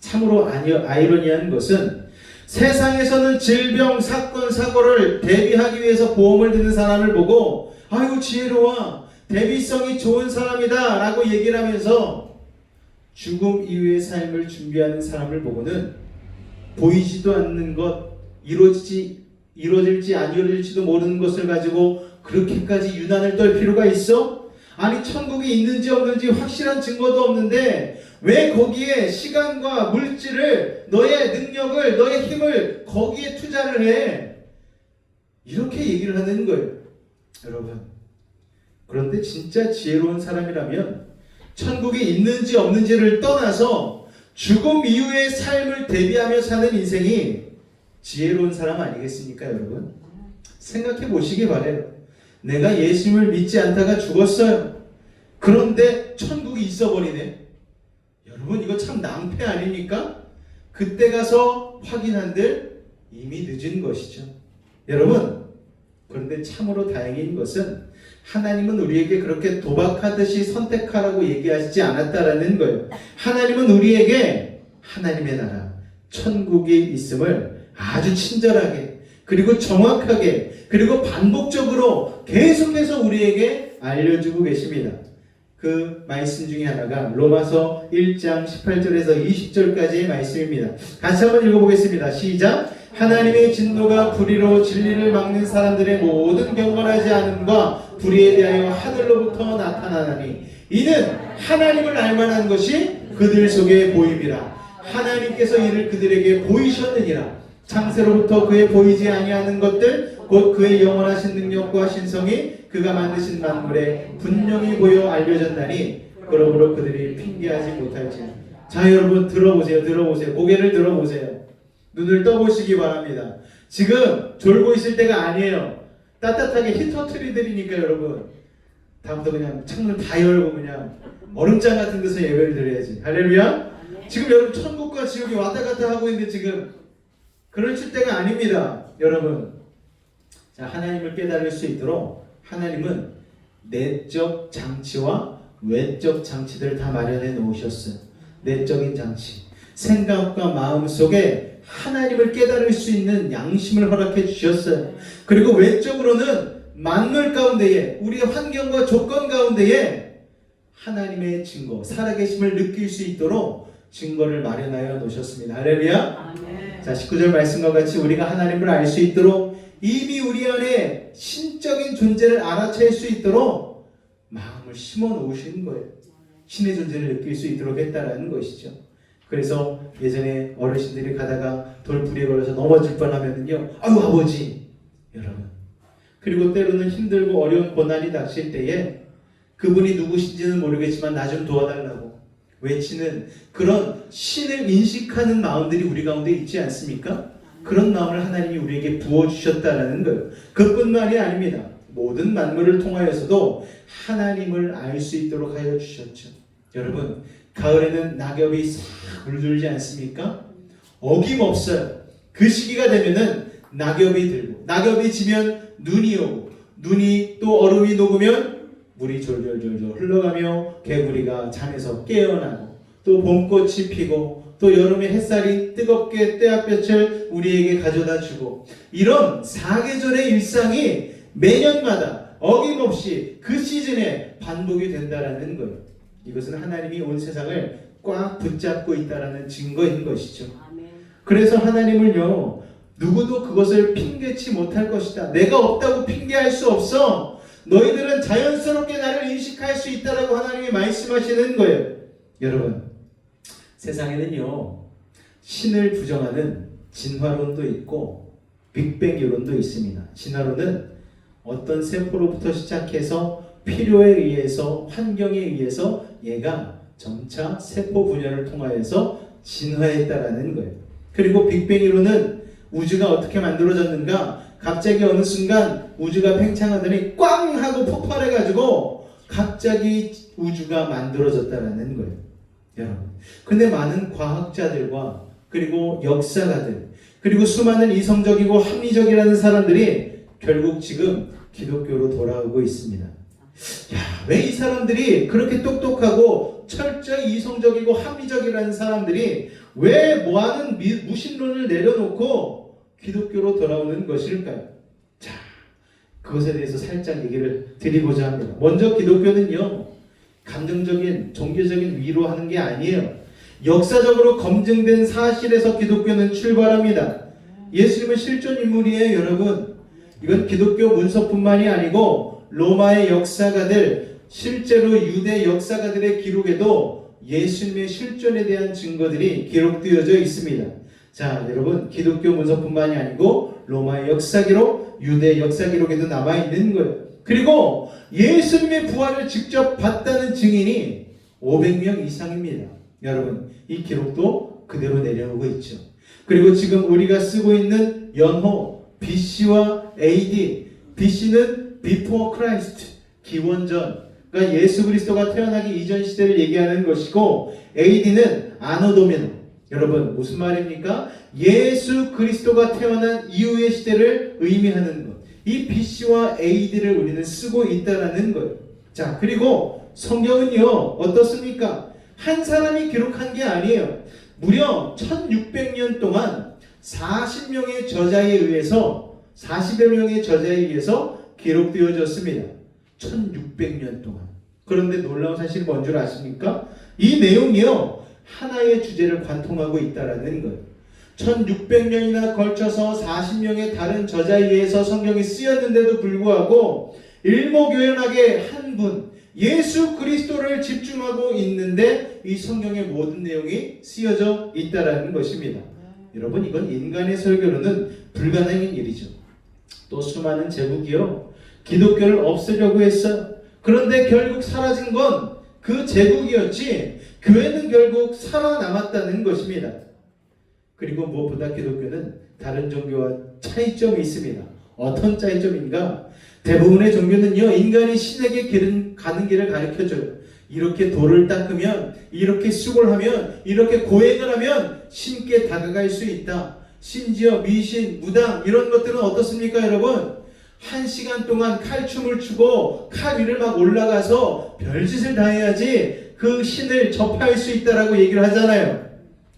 참으로 아이러니한 것은 세상에서는 질병, 사건, 사고를 대비하기 위해서 보험을 드는 사람을 보고 아이고 지혜로워, 대비성이 좋은 사람이다 라고 얘기를 하면서 죽음 이후의 삶을 준비하는 사람을 보고는 보이지도 않는 것, 이루어질지 안 이루어질지도 모르는 것을 가지고 그렇게까지 유난을 떨 필요가 있어? 아니, 천국이 있는지 없는지 확실한 증거도 없는데 왜 거기에 시간과 물질을, 너의 능력을, 너의 힘을 거기에 투자를 해? 이렇게 얘기를 하는 거예요, 여러분. 그런데 진짜 지혜로운 사람이라면 천국이 있는지 없는지를 떠나서 죽음 이후의 삶을 대비하며 사는 인생이 지혜로운 사람 아니겠습니까, 여러분? 생각해 보시기 바래요. 내가 예수님을 믿지 않다가 죽었어요. 그런데 천국이 있어버리네. 여러분, 이거 참 낭패 아닙니까? 그때 가서 확인한들 이미 늦은 것이죠. 여러분, 그런데 참으로 다행인 것은 하나님은 우리에게 그렇게 도박하듯이 선택하라고 얘기하시지 않았다라는 거예요. 하나님은 우리에게 하나님의 나라, 천국이 있음을 아주 친절하게, 그리고 정확하게, 그리고 반복적으로 계속해서 우리에게 알려주고 계십니다. 그 말씀 중에 하나가 로마서 1장 18절에서 20절까지의 말씀입니다. 같이 한번 읽어보겠습니다. 시작! 하나님의 진노가 불의로 진리를 막는 사람들의 모든 경건하지 않음과 불의에 대하여 하늘로부터 나타나나니 이는 하나님을 알만한 것이 그들 속에 보임이라. 하나님께서 이를 그들에게 보이셨느니라. 창세로부터 그의 보이지 아니하는 것들 곧 그의 영원하신 능력과 신성이 그가 만드신 만물에 분명히 보여 알려졌나니 그러므로 그들이 핑계하지 못할지라. 자, 여러분 들어보세요. 고개를 들어보세요. 눈을 떠보시기 바랍니다. 지금 졸고 있을 때가 아니에요. 따뜻하게 히터 트리들이니까 여러분 다음부터 그냥 창문 다 열고 그냥 얼음장 같은 데서 예배를 드려야지. 할렐루야. 지금 여러분 천국과 지옥이 왔다 갔다 하고 있는데 지금 그러실 때가 아닙니다. 여러분, 자, 하나님을 깨달을 수 있도록 하나님은 내적 장치와 외적 장치들을 다 마련해 놓으셨어요. 내적인 장치, 생각과 마음 속에 하나님을 깨달을 수 있는 양심을 허락해 주셨어요. 그리고 외적으로는 만물 가운데에, 우리의 환경과 조건 가운데에 하나님의 증거, 살아계심을 느낄 수 있도록 증거를 마련하여 놓으셨습니다. 할렐루야. 아멘. 자, 19절 말씀과 같이 우리가 하나님을 알 수 있도록 이미 우리 안에 신적인 존재를 알아챌 수 있도록 마음을 심어 놓으신 거예요. 신의 존재를 느낄 수 있도록 했다라는 것이죠. 그래서 예전에 어르신들이 가다가 돌부리에 걸려서 넘어질 뻔하면요, 아유 아버지, 여러분. 그리고 때로는 힘들고 어려운 고난이 닥칠 때에 그분이 누구신지는 모르겠지만 나 좀 도와달라고 외치는 그런 신을 인식하는 마음들이 우리 가운데 있지 않습니까? 그런 마음을 하나님이 우리에게 부어주셨다는 거예요. 그뿐만이 아닙니다. 모든 만물을 통하여서도 하나님을 알 수 있도록 하여 주셨죠. 여러분, 가을에는 낙엽이 싹 물들지 않습니까? 어김없어요. 그 시기가 되면은 낙엽이 들고, 낙엽이 지면 눈이 오고, 눈이 또 얼음이 녹으면 물이 졸졸졸졸 흘러가며 개구리가 잠에서 깨어나고, 또 봄꽃이 피고, 또 여름에 햇살이 뜨겁게 떼약볕을 우리에게 가져다 주고, 이런 사계절의 일상이 매년마다 어김없이 그 시즌에 반복이 된다라는 거예요. 이것은 하나님이 온 세상을 꽉 붙잡고 있다라는 증거인 것이죠. 그래서 하나님을요, 누구도 그것을 핑계치 못할 것이다. 내가 없다고 핑계할 수 없어. 너희들은 자연스럽게 나를 인식할 수 있다라고 하나님이 말씀하시는 거예요. 여러분, 세상에는요, 신을 부정하는 진화론도 있고 빅뱅 이론도 있습니다. 진화론은 어떤 세포로부터 시작해서 필요에 의해서, 환경에 의해서 얘가 점차 세포 분열을 통하여서 진화했다라는 거예요. 그리고 빅뱅 이론은 우주가 어떻게 만들어졌는가, 갑자기 어느 순간 우주가 팽창하더니 꽝 하고 폭발해가지고 갑자기 우주가 만들어졌다라는 거예요. 여러분, 근데 많은 과학자들과 그리고 역사가들, 그리고 수많은 이성적이고 합리적이라는 사람들이 결국 지금 기독교로 돌아오고 있습니다. 야, 왜 이 사람들이 그렇게 똑똑하고 철저히 이성적이고 합리적이라는 사람들이 왜 뭐하는 무신론을 내려놓고 기독교로 돌아오는 것일까요? 자, 그것에 대해서 살짝 얘기를 드리고자 합니다. 먼저 기독교는요, 감정적인 종교적인 위로하는 게 아니에요. 역사적으로 검증된 사실에서 기독교는 출발합니다. 예수님은 실존 인물이에요, 여러분. 이건 기독교 문서뿐만이 아니고 로마의 역사가들, 실제로 유대 역사가들의 기록에도 예수님의 실존에 대한 증거들이 기록되어져 있습니다. 자, 여러분, 기독교 문서뿐만이 아니고 로마의 역사 기록, 유대 역사 기록에도 남아있는 거예요. 그리고 예수님의 부활을 직접 봤다는 증인이 500명 이상입니다. 여러분, 이 기록도 그대로 내려오고 있죠. 그리고 지금 우리가 쓰고 있는 연호, BC와 AD, BC는 Before Christ, 기원전, 그러니까 예수 그리스도가 태어나기 이전 시대를 얘기하는 것이고, AD는 아노 도미노. 여러분, 무슨 말입니까? 예수 그리스도가 태어난 이후의 시대를 의미하는 것. 이 BC와 AD를 우리는 쓰고 있다라는 거예요. 자, 그리고 성경은요 어떻습니까? 한 사람이 기록한 게 아니에요. 무려 1600년 동안 40명의 저자에 의해서 40여 명의 저자에 의해서 기록되어졌습니다. 1600년 동안. 그런데 놀라운 사실이 뭔 줄 아십니까? 이 내용이요 하나의 주제를 관통하고 있다라는 거예요. 1600년이나 걸쳐서 40명의 다른 저자에 의해서 성경이 쓰였는데도 불구하고 일목요연하게 한 분 예수 그리스도를 집중하고 있는데 이 성경의 모든 내용이 쓰여져 있다라는 것입니다. 여러분, 이건 인간의 설교로는 불가능한 일이죠. 또 수많은 제국이요 기독교를 없애려고 했어요. 그런데 결국 사라진 건 그 제국이었지 교회는 결국 살아남았다는 것입니다. 그리고 무엇보다 기독교는 다른 종교와 차이점이 있습니다. 어떤 차이점인가? 대부분의 종교는요 인간이 신에게 가는 길을 가르쳐줘요. 이렇게 돌을 닦으면, 이렇게 수고를 하면, 이렇게 고행을 하면 신께 다가갈 수 있다. 심지어 미신, 무당 이런 것들은 어떻습니까 여러분? 1시간 동안 칼춤을 추고 칼 위를 막 올라가서 별짓을 다 해야지 그 신을 접할 수 있다라고 얘기를 하잖아요.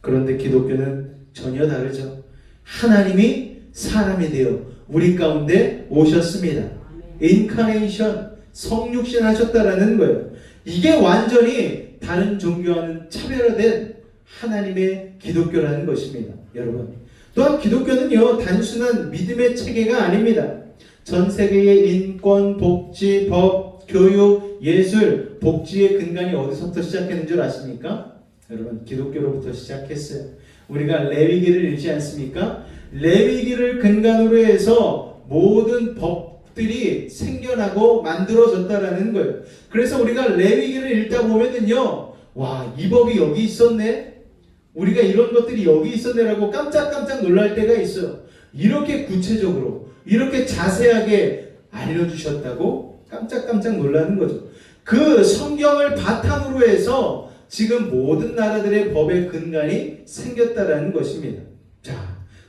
그런데 기독교는 전혀 다르죠. 하나님이 사람이 되어 우리 가운데 오셨습니다. 인카네이션, 성육신 하셨다라는 거예요. 이게 완전히 다른 종교와는 차별화된 하나님의 기독교라는 것입니다. 여러분, 또한 기독교는요 단순한 믿음의 체계가 아닙니다. 전 세계의 인권, 복지, 법, 교육, 예술, 복지의 근간이 어디서부터 시작했는 줄 아십니까? 여러분, 기독교로부터 시작했어요. 우리가 레위기를 읽지 않습니까? 레위기를 근간으로 해서 모든 법들이 생겨나고 만들어졌다라는 거예요. 그래서 우리가 레위기를 읽다 보면은요, 와, 이 법이 여기 있었네? 우리가 이런 것들이 여기 있었네라고 깜짝깜짝 놀랄 때가 있어요. 이렇게 구체적으로, 이렇게 자세하게 알려주셨다고 깜짝깜짝 놀라는 거죠. 그 성경을 바탕으로 해서 지금 모든 나라들의 법의 근간이 생겼다라는 것입니다. 자,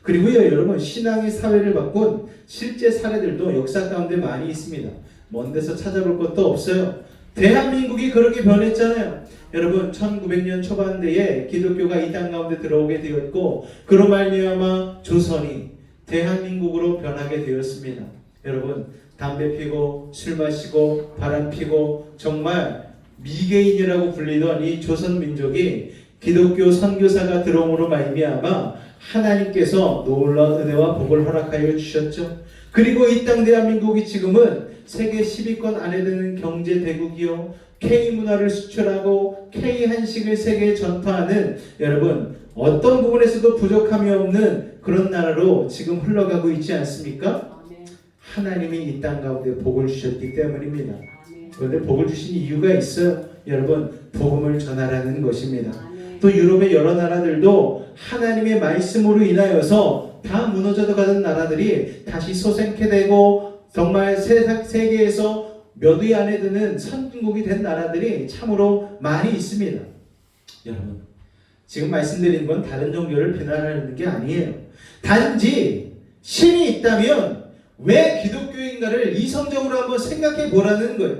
그리고요 여러분, 신앙의 사회를 바꾼 실제 사례들도 역사 가운데 많이 있습니다. 먼 데서 찾아볼 것도 없어요. 대한민국이 그렇게 변했잖아요. 여러분, 1900년 초반대에 기독교가 이 땅 가운데 들어오게 되었고, 그로 말미암아 조선이 대한민국으로 변하게 되었습니다. 여러분, 담배 피고 술 마시고 바람 피고 정말 미개인이라고 불리던 이 조선 민족이 기독교 선교사가 들어옴으로 말미암아 하나님께서 놀라운 은혜와 복을 허락하여 주셨죠. 그리고 이 땅 대한민국이 지금은 세계 10위권 안에 드는 경제 대국이요, K문화를 수출하고 K한식을 세계에 전파하는, 여러분, 어떤 부분에서도 부족함이 없는 그런 나라로 지금 흘러가고 있지 않습니까? 하나님이 이 땅 가운데 복을 주셨기 때문입니다. 그런데 복을 주신 이유가 있어요. 여러분, 복음을 전하라는 것입니다. 또 유럽의 여러 나라들도 하나님의 말씀으로 인하여서 다 무너져 가는 나라들이 다시 소생케 되고, 정말 세계에서 몇 위 안에 드는 선진국이 된 나라들이 참으로 많이 있습니다. 여러분, 지금 말씀드린 건 다른 종교를 비난하는 게 아니에요. 단지 신이 있다면 왜 기독교인가를 이성적으로 한번 생각해 보라는 거예요.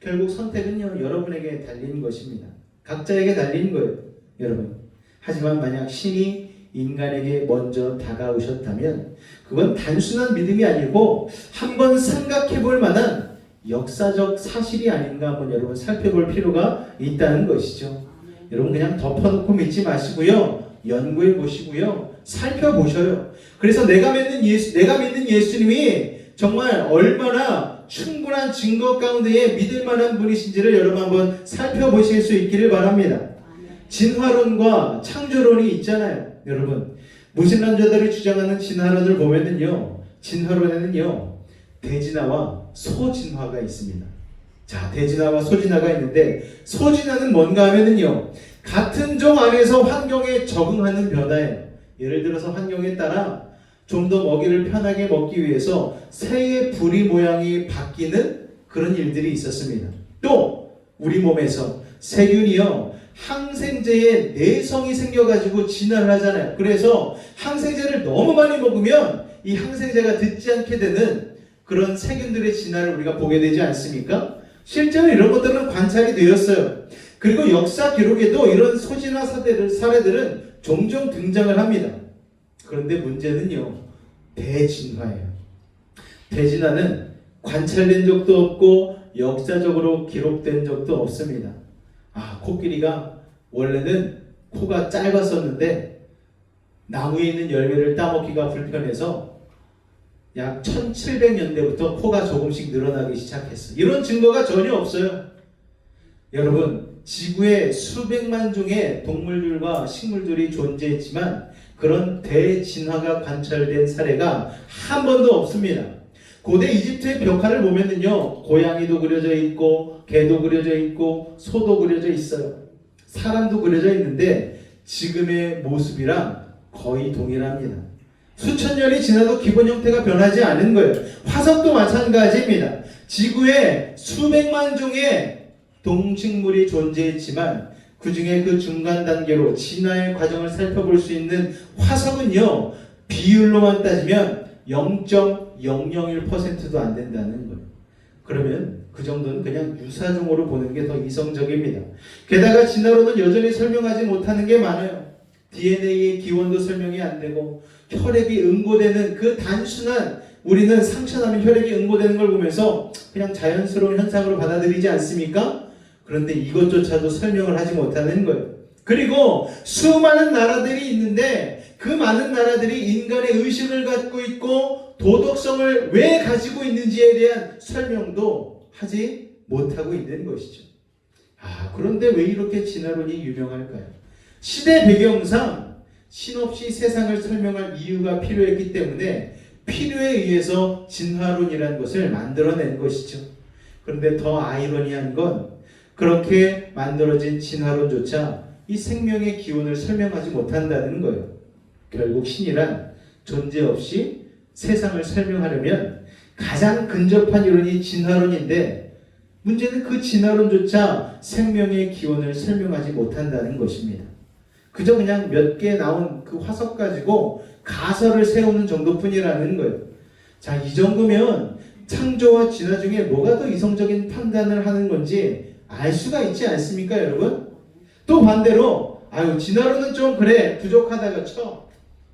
결국 선택은요 여러분에게 달린 것입니다. 각자에게 달린 거예요, 여러분. 하지만 만약 신이 인간에게 먼저 다가오셨다면 그건 단순한 믿음이 아니고 한번 생각해 볼 만한 역사적 사실이 아닌가 한번 여러분 살펴볼 필요가 있다는 것이죠. 여러분, 그냥 덮어놓고 믿지 마시고요, 연구해 보시고요, 살펴보셔요. 그래서 내가 믿는 예수님이 정말 얼마나 충분한 증거 가운데에 믿을 만한 분이신지를 여러분 한번 살펴보실 수 있기를 바랍니다. 진화론과 창조론이 있잖아요. 여러분, 무신론자들이 주장하는 진화론을 보면은요, 진화론에는요 대진화와 소진화가 있습니다. 자, 대진화와 소진화가 있는데, 소진화는 뭔가 하면은요, 같은 종 안에서 환경에 적응하는 변화예요. 예를 들어서 환경에 따라 좀 더 먹이를 편하게 먹기 위해서 새의 부리 모양이 바뀌는 그런 일들이 있었습니다. 또 우리 몸에서 세균이요, 항생제에 내성이 생겨가지고 진화를 하잖아요. 그래서 항생제를 너무 많이 먹으면 이 항생제가 듣지 않게 되는 그런 세균들의 진화를 우리가 보게 되지 않습니까? 실제로 이런 것들은 관찰이 되었어요. 그리고 역사 기록에도 이런 소진화 사례들은 종종 등장을 합니다. 그런데 문제는요, 대진화예요. 대진화는 관찰된 적도 없고 역사적으로 기록된 적도 없습니다. 코끼리가 원래는 코가 짧았었는데 나무에 있는 열매를 따먹기가 불편해서 약 1700년대부터 코가 조금씩 늘어나기 시작했어요. 이런 증거가 전혀 없어요. 여러분, 지구에 수백만 종의 동물들과 식물들이 존재했지만 그런 대진화가 관찰된 사례가 한 번도 없습니다. 고대 이집트의 벽화를 보면은요, 고양이도 그려져 있고 개도 그려져 있고 소도 그려져 있어요. 사람도 그려져 있는데 지금의 모습이랑 거의 동일합니다. 수천 년이 지나도 기본 형태가 변하지 않은 거예요. 화석도 마찬가지입니다. 지구에 수백만 종의 동식물이 존재했지만 그 중에 그 중간 단계로 진화의 과정을 살펴볼 수 있는 화석은요, 비율로만 따지면 0.001%도 안 된다는 거예요. 그러면 그 정도는 그냥 유사종으로 보는 게 더 이성적입니다. 게다가 진화론은 여전히 설명하지 못하는 게 많아요. DNA의 기원도 설명이 안 되고 혈액이 응고되는 그 단순한, 우리는 상처나면 혈액이 응고되는 걸 보면서 그냥 자연스러운 현상으로 받아들이지 않습니까? 그런데 이것조차도 설명을 하지 못하는 거예요. 그리고 수많은 나라들이 있는데 그 많은 나라들이 인간의 의식을 갖고 있고 도덕성을 왜 가지고 있는지에 대한 설명도 하지 못하고 있는 것이죠. 그런데 왜 이렇게 진화론이 유명할까요? 시대 배경상 신없이 세상을 설명할 이유가 필요했기 때문에 필요에 의해서 진화론이라는 것을 만들어낸 것이죠. 그런데 더 아이러니한 건 그렇게 만들어진 진화론조차 이 생명의 기원을 설명하지 못한다는 거예요. 결국 신이란 존재 없이 세상을 설명하려면 가장 근접한 이론이 진화론인데 문제는 그 진화론조차 생명의 기원을 설명하지 못한다는 것입니다. 그저 그냥 몇 개 나온 그 화석 가지고 가설을 세우는 정도뿐이라는 거예요. 자, 이 정도면 창조와 진화 중에 뭐가 더 이성적인 판단을 하는 건지 알 수가 있지 않습니까, 여러분? 또 반대로 진화론은 좀 그래 부족하다가 쳐.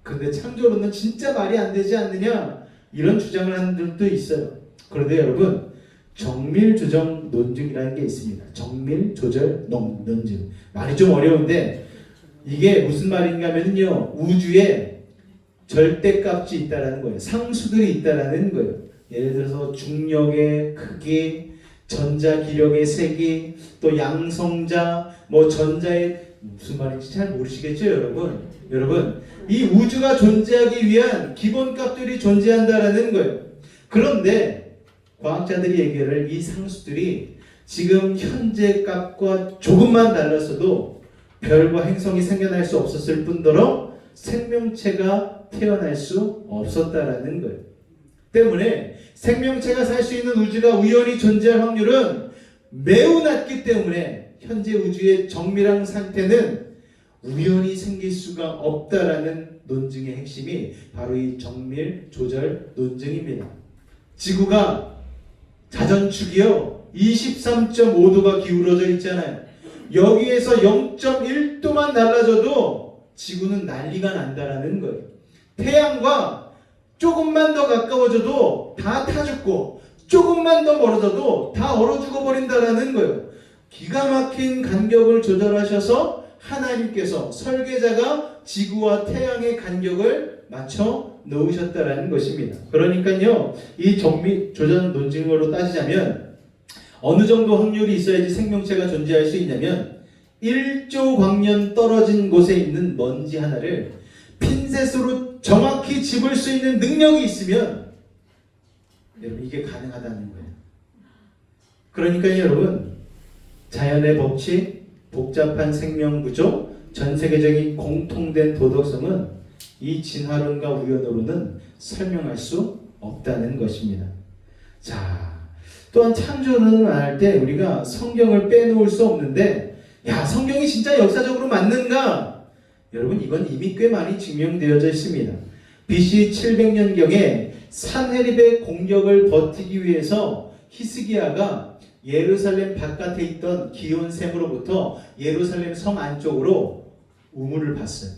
근데 창조론은 진짜 말이 안 되지 않느냐, 이런 주장을 하는 분들도 있어요. 그런데 여러분, 정밀조정 논증이라는 게 있습니다. 정밀조절 논증. 말이 좀 어려운데 이게 무슨 말인가 하면요, 우주에 절대값이 있다라는 거예요. 상수들이 있다라는 거예요. 예를 들어서 중력의 크기, 전자기력의 세기, 또 양성자, 전자의, 무슨 말인지 잘 모르시겠죠, 여러분? 여러분, 이 우주가 존재하기 위한 기본값들이 존재한다라는 거예요. 그런데 과학자들이 얘기를, 이 상수들이 지금 현재 값과 조금만 달랐어도 별과 행성이 생겨날 수 없었을 뿐더러 생명체가 태어날 수 없었다라는 거예요. 때문에 생명체가 살 수 있는 우주가 우연히 존재할 확률은 매우 낮기 때문에 현재 우주의 정밀한 상태는 우연히 생길 수가 없다라는 논증의 핵심이 바로 이 정밀 조절 논증입니다. 지구가 자전축이요 23.5도가 기울어져 있잖아요. 여기에서 0.1도만 달라져도 지구는 난리가 난다라는 거예요. 태양과 조금만 더 가까워져도 다 타 죽고 조금만 더 멀어져도 다 얼어 죽어버린다라는 거예요. 기가 막힌 간격을 조절하셔서 하나님께서, 설계자가 지구와 태양의 간격을 맞춰 놓으셨다라는 것입니다. 그러니까요, 이 정밀 조절 논증으로 따지자면 어느 정도 확률이 있어야지 생명체가 존재할 수 있냐면 1조 광년 떨어진 곳에 있는 먼지 하나를 핀셋으로 정확히 집을 수 있는 능력이 있으면 여러분, 이게 가능하다는 거예요. 그러니까 여러분, 자연의 법칙, 복잡한 생명 구조, 전 세계적인 공통된 도덕성은 이 진화론과 우연으로는 설명할 수 없다는 것입니다. 자, 또한 창조론을 알 때 우리가 성경을 빼놓을 수 없는데, 성경이 진짜 역사적으로 맞는가? 여러분, 이건 이미 꽤 많이 증명되어져 있습니다. BC 700년경에 산헤립의 공격을 버티기 위해서 히스기야가 예루살렘 바깥에 있던 기온샘으로부터 예루살렘 성 안쪽으로 우물을 팠어요.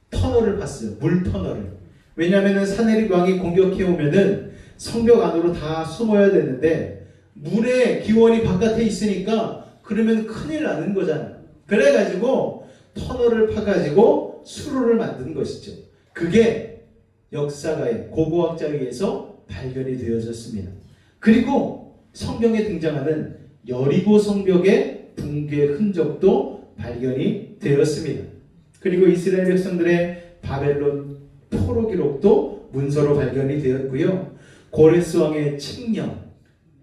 터널을 팠어요. 물 터널을. 왜냐하면 산헤립 왕이 공격해 오면은 성벽 안으로 다 숨어야 되는데 물의 기온이 바깥에 있으니까 그러면 큰일 나는 거잖아요. 그래가지고 터널을 파가지고 수로를 만든 것이죠. 그게 역사가의 고고학자에 의해서 발견이 되어졌습니다. 그리고 성경에 등장하는 여리고 성벽의 붕괴 흔적도 발견이 되었습니다. 그리고 이스라엘 백성들의 바벨론 포로 기록도 문서로 발견이 되었고요. 고레스 왕의 칙령,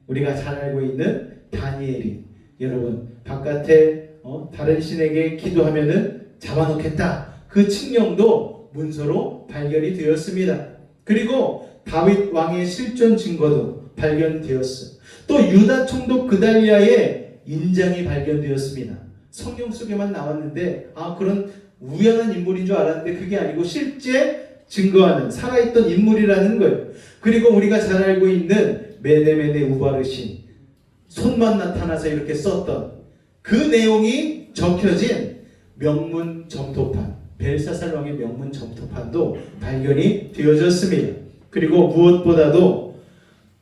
우리가 잘 알고 있는 다니엘이 여러분 바깥에 다른 신에게 기도하면은 잡아놓겠다. 그 칙령도 문서로 발견이 되었습니다. 그리고 다윗 왕의 실존 증거도 발견되었어요. 또 유다 총독 그달리아의 인장이 발견되었습니다. 성경 속에만 나왔는데 그런 우연한 인물인 줄 알았는데 그게 아니고 실제 증거하는 살아있던 인물이라는 거예요. 그리고 우리가 잘 알고 있는 메네메네 우바르신 손만 나타나서 이렇게 썼던 그 내용이 적혀진 명문 점토판, 벨사살 왕의 명문 점토판도 발견이 되어졌습니다. 그리고 무엇보다도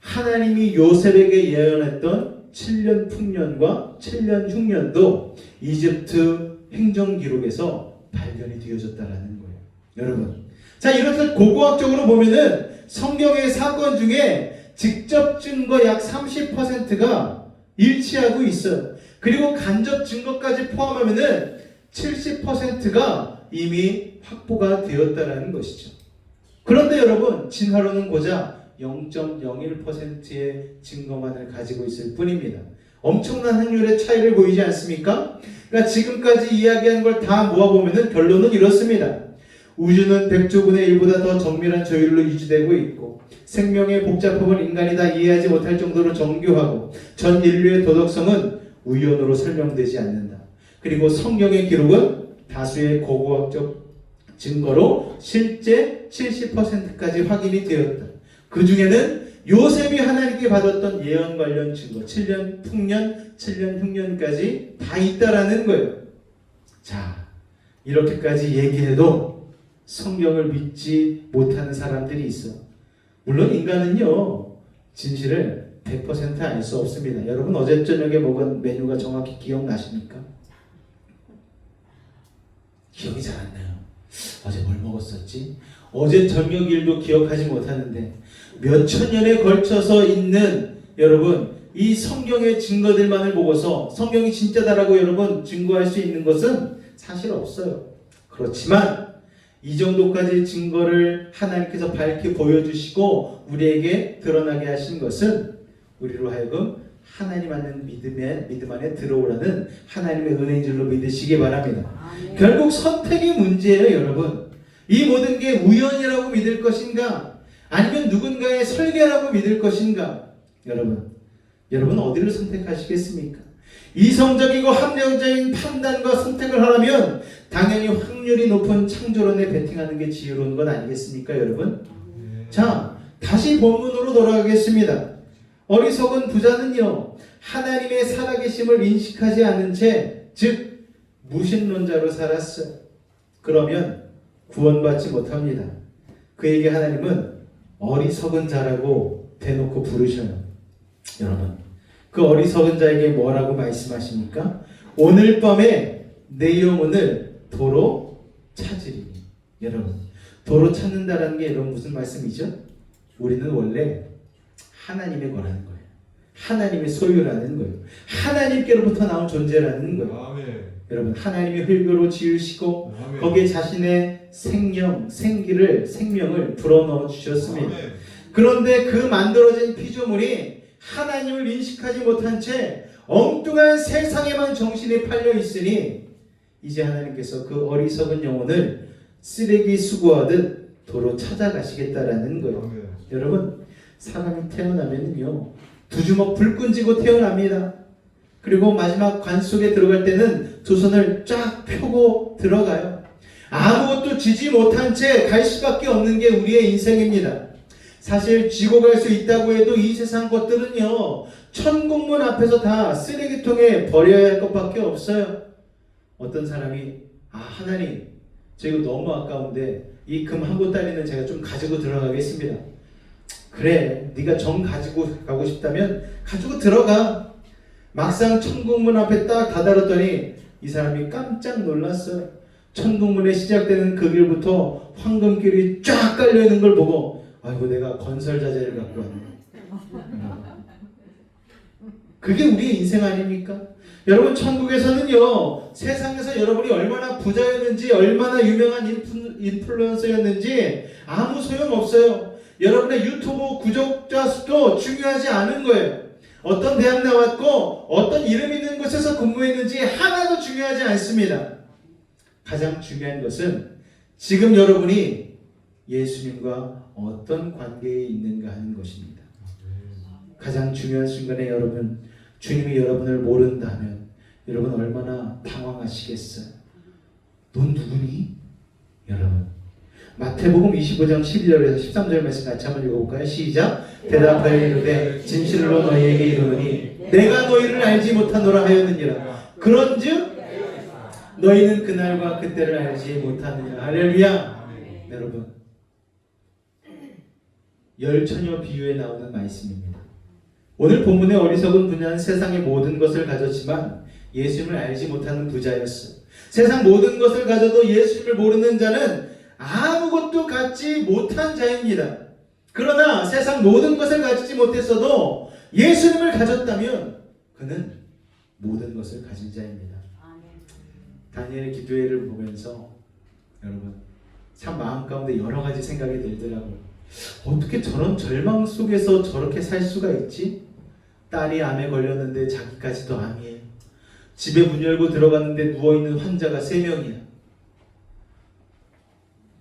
하나님이 요셉에게 예언했던 7년 풍년과 7년 흉년도 이집트 행정기록에서 발견이 되어졌다라는 거예요. 여러분, 자 이렇듯 고고학적으로 보면은 성경의 사건 중에 직접 증거 약 30%가 일치하고 있어요. 그리고 간접 증거까지 포함하면은 70%가 이미 확보가 되었다라는 것이죠. 그런데 여러분, 진화론은 고작 0.01%의 증거만을 가지고 있을 뿐입니다. 엄청난 확률의 차이를 보이지 않습니까? 그러니까 지금까지 이야기한 걸 다 모아보면 결론은 이렇습니다. 우주는 백조분의 1보다 더 정밀한 조율로 유지되고 있고 생명의 복잡함을 인간이 다 이해하지 못할 정도로 정교하고 전 인류의 도덕성은 우연으로 설명되지 않는다. 그리고 성경의 기록은 다수의 고고학적 증거로 실제 70%까지 확인이 되었다. 그 중에는 요셉이 하나님께 받았던 예언 관련 증거 7년 풍년, 7년 흉년까지 다 있다라는 거예요. 자, 이렇게까지 얘기해도 성경을 믿지 못하는 사람들이 있어. 물론 인간은요 진실을 100% 알 수 없습니다. 여러분 어제 저녁에 먹은 메뉴가 정확히 기억나십니까? 기억이 잘 안 나요. 어제 뭘 먹었었지? 어제 저녁 일도 기억하지 못하는데 몇천 년에 걸쳐서 있는 여러분 이 성경의 증거들만을 보고서 성경이 진짜다라고 여러분 증거할 수 있는 것은 사실 없어요. 그렇지만 이 정도까지 증거를 하나님께서 밝히 보여주시고 우리에게 드러나게 하신 것은 우리로 하여금 하나님 안에 믿음 안에 들어오라는 하나님의 은혜인 줄로 믿으시기 바랍니다. 결국 선택의 문제예요, 여러분. 이 모든 게 우연이라고 믿을 것인가? 아니면 누군가의 설계라고 믿을 것인가? 여러분 어디를 선택하시겠습니까? 이성적이고 합리적인 판단과 선택을 하려면 당연히 확률이 높은 창조론에 베팅하는 게 지혜로운 건 아니겠습니까, 여러분? 자, 다시 본문으로 돌아가겠습니다. 어리석은 부자는요, 하나님의 살아계심을 인식하지 않은 채, 즉 무신론자로 살았어요. 그러면 구원받지 못합니다. 그에게 하나님은 어리석은 자라고 대놓고 부르셔요. 여러분, 그 어리석은 자에게 뭐라고 말씀하십니까? 오늘 밤에 내 영혼을 도로 찾으리니. 여러분, 도로 찾는다라는 게 여러분 무슨 말씀이죠? 우리는 원래 하나님의 거라는 거예요. 하나님의 소유라는 거예요. 하나님께로부터 나온 존재라는 거예요. 아멘. 여러분, 하나님이 흙으로 지으시고 아멘. 거기에 자신의 생명을 불어넣어 주셨습니다. 아멘. 그런데 그 만들어진 피조물이 하나님을 인식하지 못한 채 엉뚱한 세상에만 정신이 팔려 있으니 이제 하나님께서 그 어리석은 영혼을 쓰레기 수거하듯 도로 찾아가시겠다라는 거예요. 아멘. 여러분, 사람이 태어나면요 두 주먹 불끈 쥐고 태어납니다. 그리고 마지막 관 속에 들어갈 때는 두 손을 쫙 펴고 들어가요. 아무것도 쥐지 못한 채 갈 수밖에 없는 게 우리의 인생입니다. 사실 쥐고 갈 수 있다고 해도 이 세상 것들은요, 천국문 앞에서 다 쓰레기통에 버려야 할 것밖에 없어요. 어떤 사람이 하나님, 저 이거 너무 아까운데 이 금 한 보따리는 제가 좀 가지고 들어가겠습니다. 그래, 네가 정 가지고 가고 싶다면 가지고 들어가. 막상 천국문 앞에 딱 다다랐더니 이 사람이 깜짝 놀랐어요. 천국문에 시작되는 그 길부터 황금길이 쫙 깔려있는 걸 보고, 아이고 내가 건설자재를 갖고 왔네. 그게 우리의 인생 아닙니까? 여러분, 천국에서는요, 세상에서 여러분이 얼마나 부자였는지, 얼마나 유명한 인플루언서였는지 아무 소용없어요. 여러분의 유튜브 구독자 수도 중요하지 않은 거예요. 어떤 대학 나왔고 어떤 이름 있는 곳에서 근무했는지 하나도 중요하지 않습니다. 가장 중요한 것은 지금 여러분이 예수님과 어떤 관계에 있는가 하는 것입니다. 가장 중요한 순간에 여러분, 주님이 여러분을 모른다면 여러분 얼마나 당황하시겠어요. 넌 누구니? 여러분, 마태복음 25장 12절에서 13절 말씀 같이 한번 읽어볼까요? 시작. 대답하여 이르되 진실로 너희에게 이르노니 내가 너희를 알지 못하노라 하였느니라. 그런즉 너희는 그날과 그때를 알지 못하느니라. 할렐루야. 여러분, 열처녀 비유에 나오는 말씀입니다. 오늘 본문의 어리석은 부자는 세상의 모든 것을 가졌지만 예수님을 알지 못하는 부자였어요. 세상 모든 것을 가져도 예수님을 모르는 자는 아무것도 갖지 못한 자입니다. 그러나 세상 모든 것을 가지지 못했어도 예수님을 가졌다면 그는 모든 것을 가진 자입니다. 다니엘의 기도회를 보면서 여러분, 참 마음 가운데 여러 가지 생각이 들더라고요. 어떻게 저런 절망 속에서 저렇게 살 수가 있지? 딸이 암에 걸렸는데 자기까지도 암이에요. 집에 문 열고 들어갔는데 누워있는 환자가 3명이야.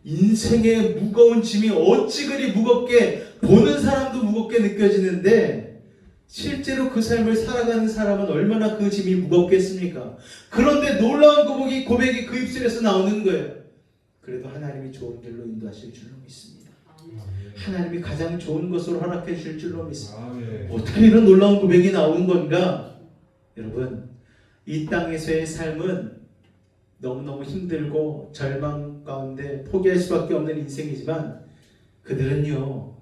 인생의 무거운 짐이 어찌 그리 무겁게, 보는 사람도 무겁게 느껴지는데 실제로 그 삶을 살아가는 사람은 얼마나 그 짐이 무겁겠습니까? 그런데 놀라운 고백이 그 입술에서 나오는 거예요. 그래도 하나님이 좋은 길로 인도하실 줄로 믿습니다. 하나님이 가장 좋은 것으로 허락해 주실 줄로 믿습니다. 어떻게 이런 놀라운 고백이 나오는 건가? 여러분, 이 땅에서의 삶은 너무너무 힘들고 절망 가운데 포기할 수밖에 없는 인생이지만 그들은요,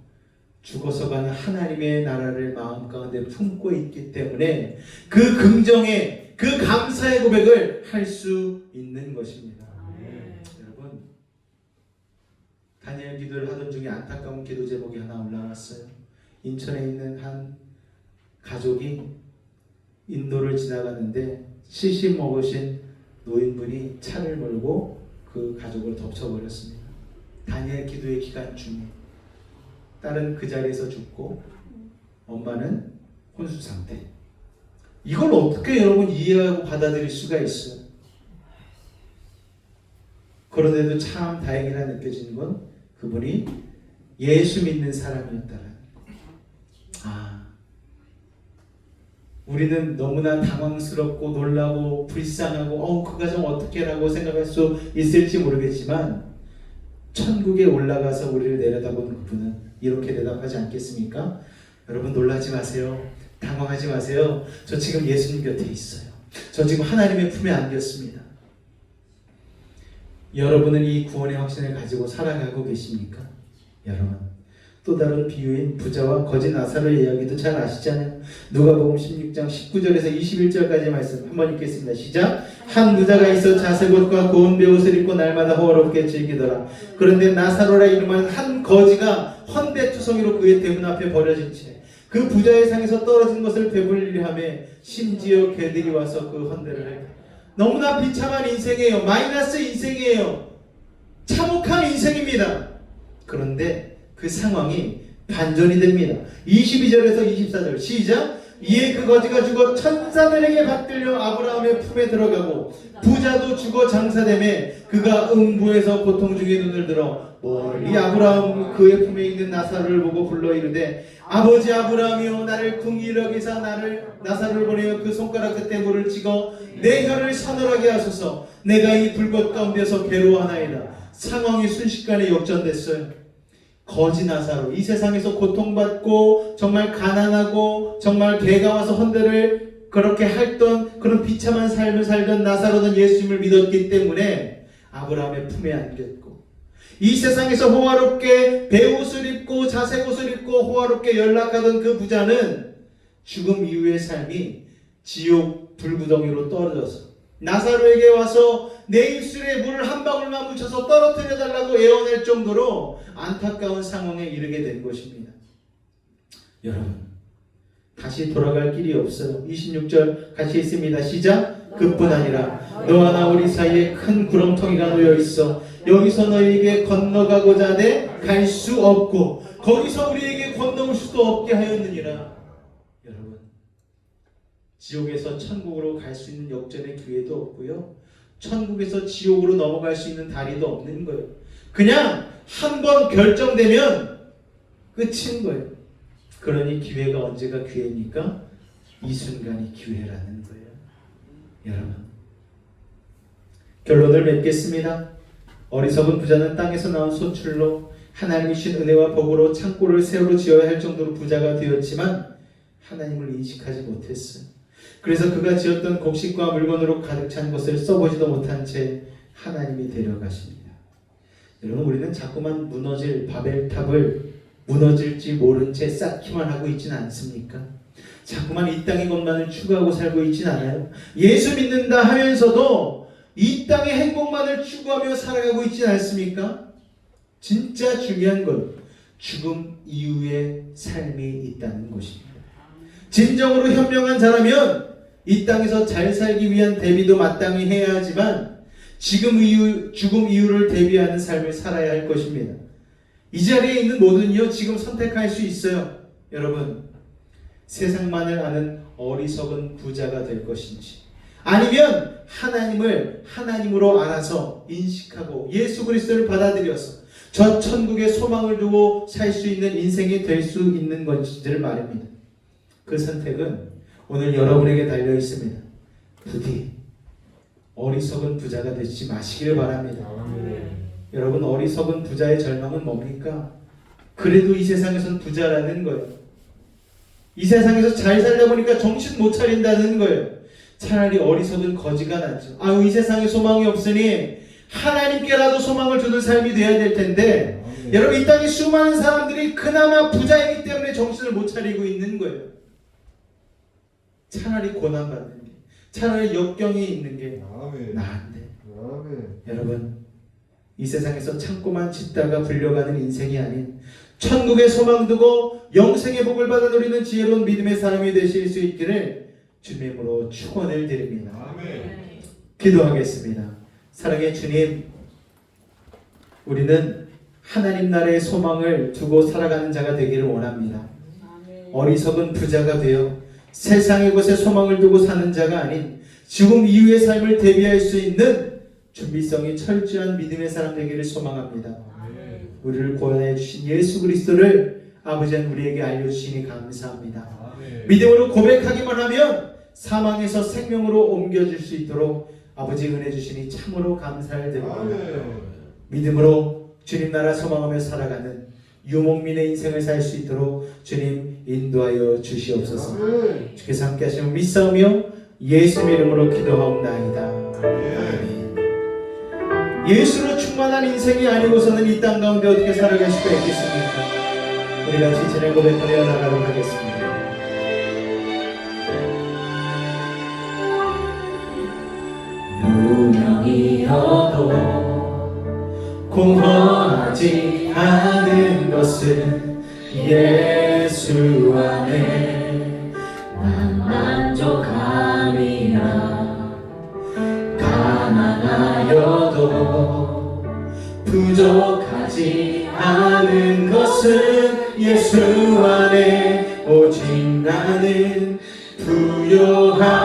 죽어서 가는 하나님의 나라를 마음 가운데 품고 있기 때문에 그 긍정의, 그 감사의 고백을 할 수 있는 것입니다. 여러분, 다니엘 기도를 하던 중에 안타까운 기도 제목이 하나 올라왔어요. 인천에 있는 한 가족이 인도를 지나가는데 70 먹으신 노인분이 차를 몰고 그 가족을 덮쳐버렸습니다. 다니엘 기도의 기간 중에 딸은 그 자리에서 죽고 엄마는 혼수 상태. 이걸 어떻게 여러분 이해하고 받아들일 수가 있어요? 그런데도 참 다행이라 느껴지는 건 그분이 예수 믿는 사람이었다라는 거. 우리는 너무나 당황스럽고 놀라고 불쌍하고 그 가정 어떻게 라고 생각할 수 있을지 모르겠지만 천국에 올라가서 우리를 내려다보는 그분은 이렇게 대답하지 않겠습니까? 여러분, 놀라지 마세요. 당황하지 마세요. 저 지금 예수님 곁에 있어요. 저 지금 하나님의 품에 안겼습니다. 여러분은 이 구원의 확신을 가지고 살아가고 계십니까? 여러분, 또 다른 비유인 부자와 거지 나사로의 이야기도 잘 아시잖아요. 누가복음 16장 19절에서 21절까지 말씀 한번 읽겠습니다. 시작. 한 부자가 있어 자색 옷과 고운 베옷을 입고 날마다 호화롭게 즐기더라. 그런데 나사로라 이름하는 한 거지가 헌대투성이로 그의 대문 앞에 버려진 채 그 부자의 상에서 떨어진 것을 배불리려 하며 심지어 개들이 와서 그 헌대를 했다. 너무나 비참한 인생이에요. 마이너스 인생이에요. 참혹한 인생입니다. 그런데 그 상황이 반전이 됩니다. 22절에서 24절 시작. 이에 그 거지가 죽어 천사들에게 받들려 아브라함의 품에 들어가고 부자도 죽어 장사되매 그가 음부에서 고통 중에 눈을 들어 멀리 아브라함 그의 품에 있는 나사로를 보고 불러 이르되 아버지 아브라함이여 나를 긍휼히 여기사 나사로를 보내어 그 손가락 끝에 물을 찍어 내 혀를 서늘하게 하소서. 내가 이 불꽃 가운데서 괴로워하나이다. 상황이 순식간에 역전됐어요. 거지 나사로, 이 세상에서 고통받고 정말 가난하고 정말 배가 와서 헌데를 그렇게 했던 그런 비참한 삶을 살던 나사로는 예수님을 믿었기 때문에 아브라함의 품에 안겼고, 이 세상에서 호화롭게 베옷을 입고 자색옷을 입고 호화롭게 연락하던 그 부자는 죽음 이후의 삶이 지옥 불구덩이로 떨어져서 나사로에게 와서 내 입술에 물을 한 방울만 묻혀서 떨어뜨려 달라고 애원할 정도로 안타까운 상황에 이르게 된 것입니다. 여러분, 다시 돌아갈 길이 없어요. 26절 같이 있습니다. 시작. 그뿐 아니라 너와 나 우리 사이에 큰 구렁텅이가 놓여 있어 여기서 너희에게 건너가고자 하되 갈 수 없고 거기서 우리에게 건너올 수도 없게 하였느니라. 여러분, 지옥에서 천국으로 갈 수 있는 역전의 기회도 없고요, 천국에서 지옥으로 넘어갈 수 있는 다리도 없는 거예요. 그냥 한 번 결정되면 끝인 거예요. 그러니 기회가 언제가 기회입니까? 이 순간이 기회라는 거예요. 여러분, 결론을 맺겠습니다. 어리석은 부자는 땅에서 나온 소출로 하나님이 주신 은혜와 복으로 창고를 새로 지어야 할 정도로 부자가 되었지만 하나님을 인식하지 못했어요. 그래서 그가 지었던 곡식과 물건으로 가득 찬 것을 써보지도 못한 채 하나님이 데려가십니다. 여러분, 우리는 자꾸만 무너질 바벨탑을 무너질지 모른 채 쌓기만 하고 있지는 않습니까? 자꾸만 이 땅의 것만을 추구하고 살고 있지는 않아요. 예수 믿는다 하면서도 이 땅의 행복만을 추구하며 살아가고 있지는 않습니까? 진짜 중요한 건 죽음 이후의 삶이 있다는 것입니다. 진정으로 현명한 자라면 이 땅에서 잘 살기 위한 대비도 마땅히 해야 하지만 죽음 이후를 대비하는 삶을 살아야 할 것입니다. 이 자리에 있는 모든이요, 지금 선택할 수 있어요. 여러분, 세상만을 아는 어리석은 부자가 될 것인지, 아니면 하나님을 하나님으로 알아서 인식하고 예수 그리스도를 받아들여서 저 천국에 소망을 두고 살 수 있는 인생이 될 수 있는 건지를 말입니다. 그 선택은 오늘 여러분에게 달려 있습니다. 부디 어리석은 부자가 되지 마시기를 바랍니다. 여러분, 어리석은 부자의 절망은 뭡니까? 그래도 이 세상에서는 부자라는 거예요. 이 세상에서 잘 살다 보니까 정신 못 차린다는 거예요. 차라리 어리석은 거지가 낫죠. 이 세상에 소망이 없으니 하나님께라도 소망을 두는 삶이 되어야 될 텐데, 여러분, 이 땅에 수많은 사람들이 그나마 부자이기 때문에 정신을 못 차리고 있는 거예요. 차라리 고난받는 게, 차라리 역경이 있는 게 나은데. 여러분, 이 세상에서 창고만 짓다가 불려가는 인생이 아닌 천국에 소망 두고 영생의 복을 받아 누리는 지혜로운 믿음의 사람이 되실 수 있기를 주님으로 축원을 드립니다. 기도하겠습니다. 사랑의 주님, 우리는 하나님 나라의 소망을 두고 살아가는 자가 되기를 원합니다. 어리석은 부자가 되어 세상의 것에 소망을 두고 사는 자가 아닌 죽음 이후의 삶을 대비할 수 있는 준비성이 철저한 믿음의 사람 되기를 소망합니다. 우리를 구원해 주신 예수 그리스도를 아버지는 우리에게 알려주시니 감사합니다. 믿음으로 고백하기만 하면 사망에서 생명으로 옮겨질 수 있도록 아버지 은혜 주시니 참으로 감사를 드립니다. 믿음으로 주님 나라 소망하며 살아가는 유목민의 인생을 살 수 있도록 주님 인도하여 주시옵소서. 주께서 함께 하시면 믿사오며 예수 이름으로 기도하옵나이다. 아멘. 예수로 충만한 인생이 아니고서는 이 땅 가운데 어떻게 살아갈 수가 있겠습니까? 우리 같이 진을 고백하며 나가도록 하겠습니다. 누명이어도 공허하지 않은 것은 예수 안에 난 만족함이라. 가난하여도 부족하지 않은 것은 예수 안에 오직 나는 부요함이라.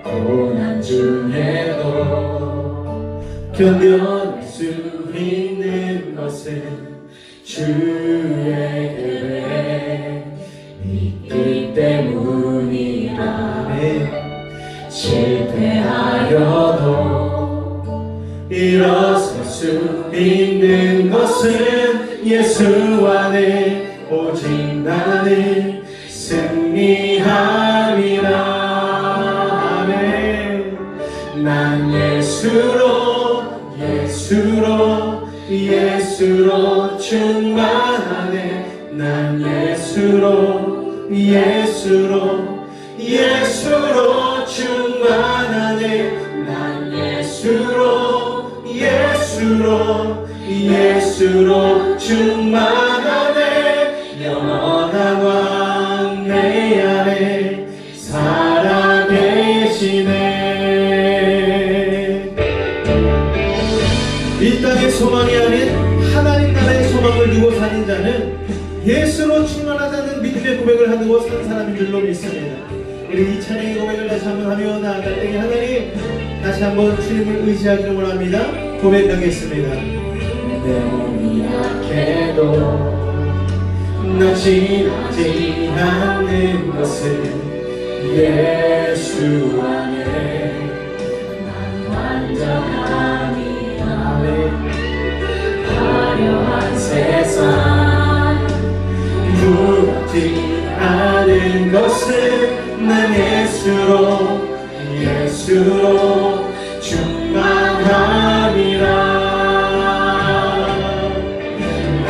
고난 중에도 견뎌낼 수 있는 것은 주의 계획 있기 때문이라. 실패하여도 일어설 수 있는 것은 예수 안에 오직 나는 승리함이라. 아멘. 난 예수로 충만하네. 난 예수로 충만하네. 난 예수로 충만하네. 영원한 왕 내 안에 살아계시네. 이 땅의 소망이 아닌 하나님 나라의 소망을 두고 사는 자는 예수로 충만하다는 믿음의 고백을 하고 산 사람인 줄로 믿습니다. 우리 이 찬양의 고백을 다시 한번 하며 나아갈 때에 하나님 다시 한번 주님을 의지하기를 원합니다. 고백하겠습니다. 내 몸이 약해도 나지지 않는 것은 예수 안에 난 완전함이라. 화려한 세상 부럽지 않은 것은 난 예수로 충만함이라. 난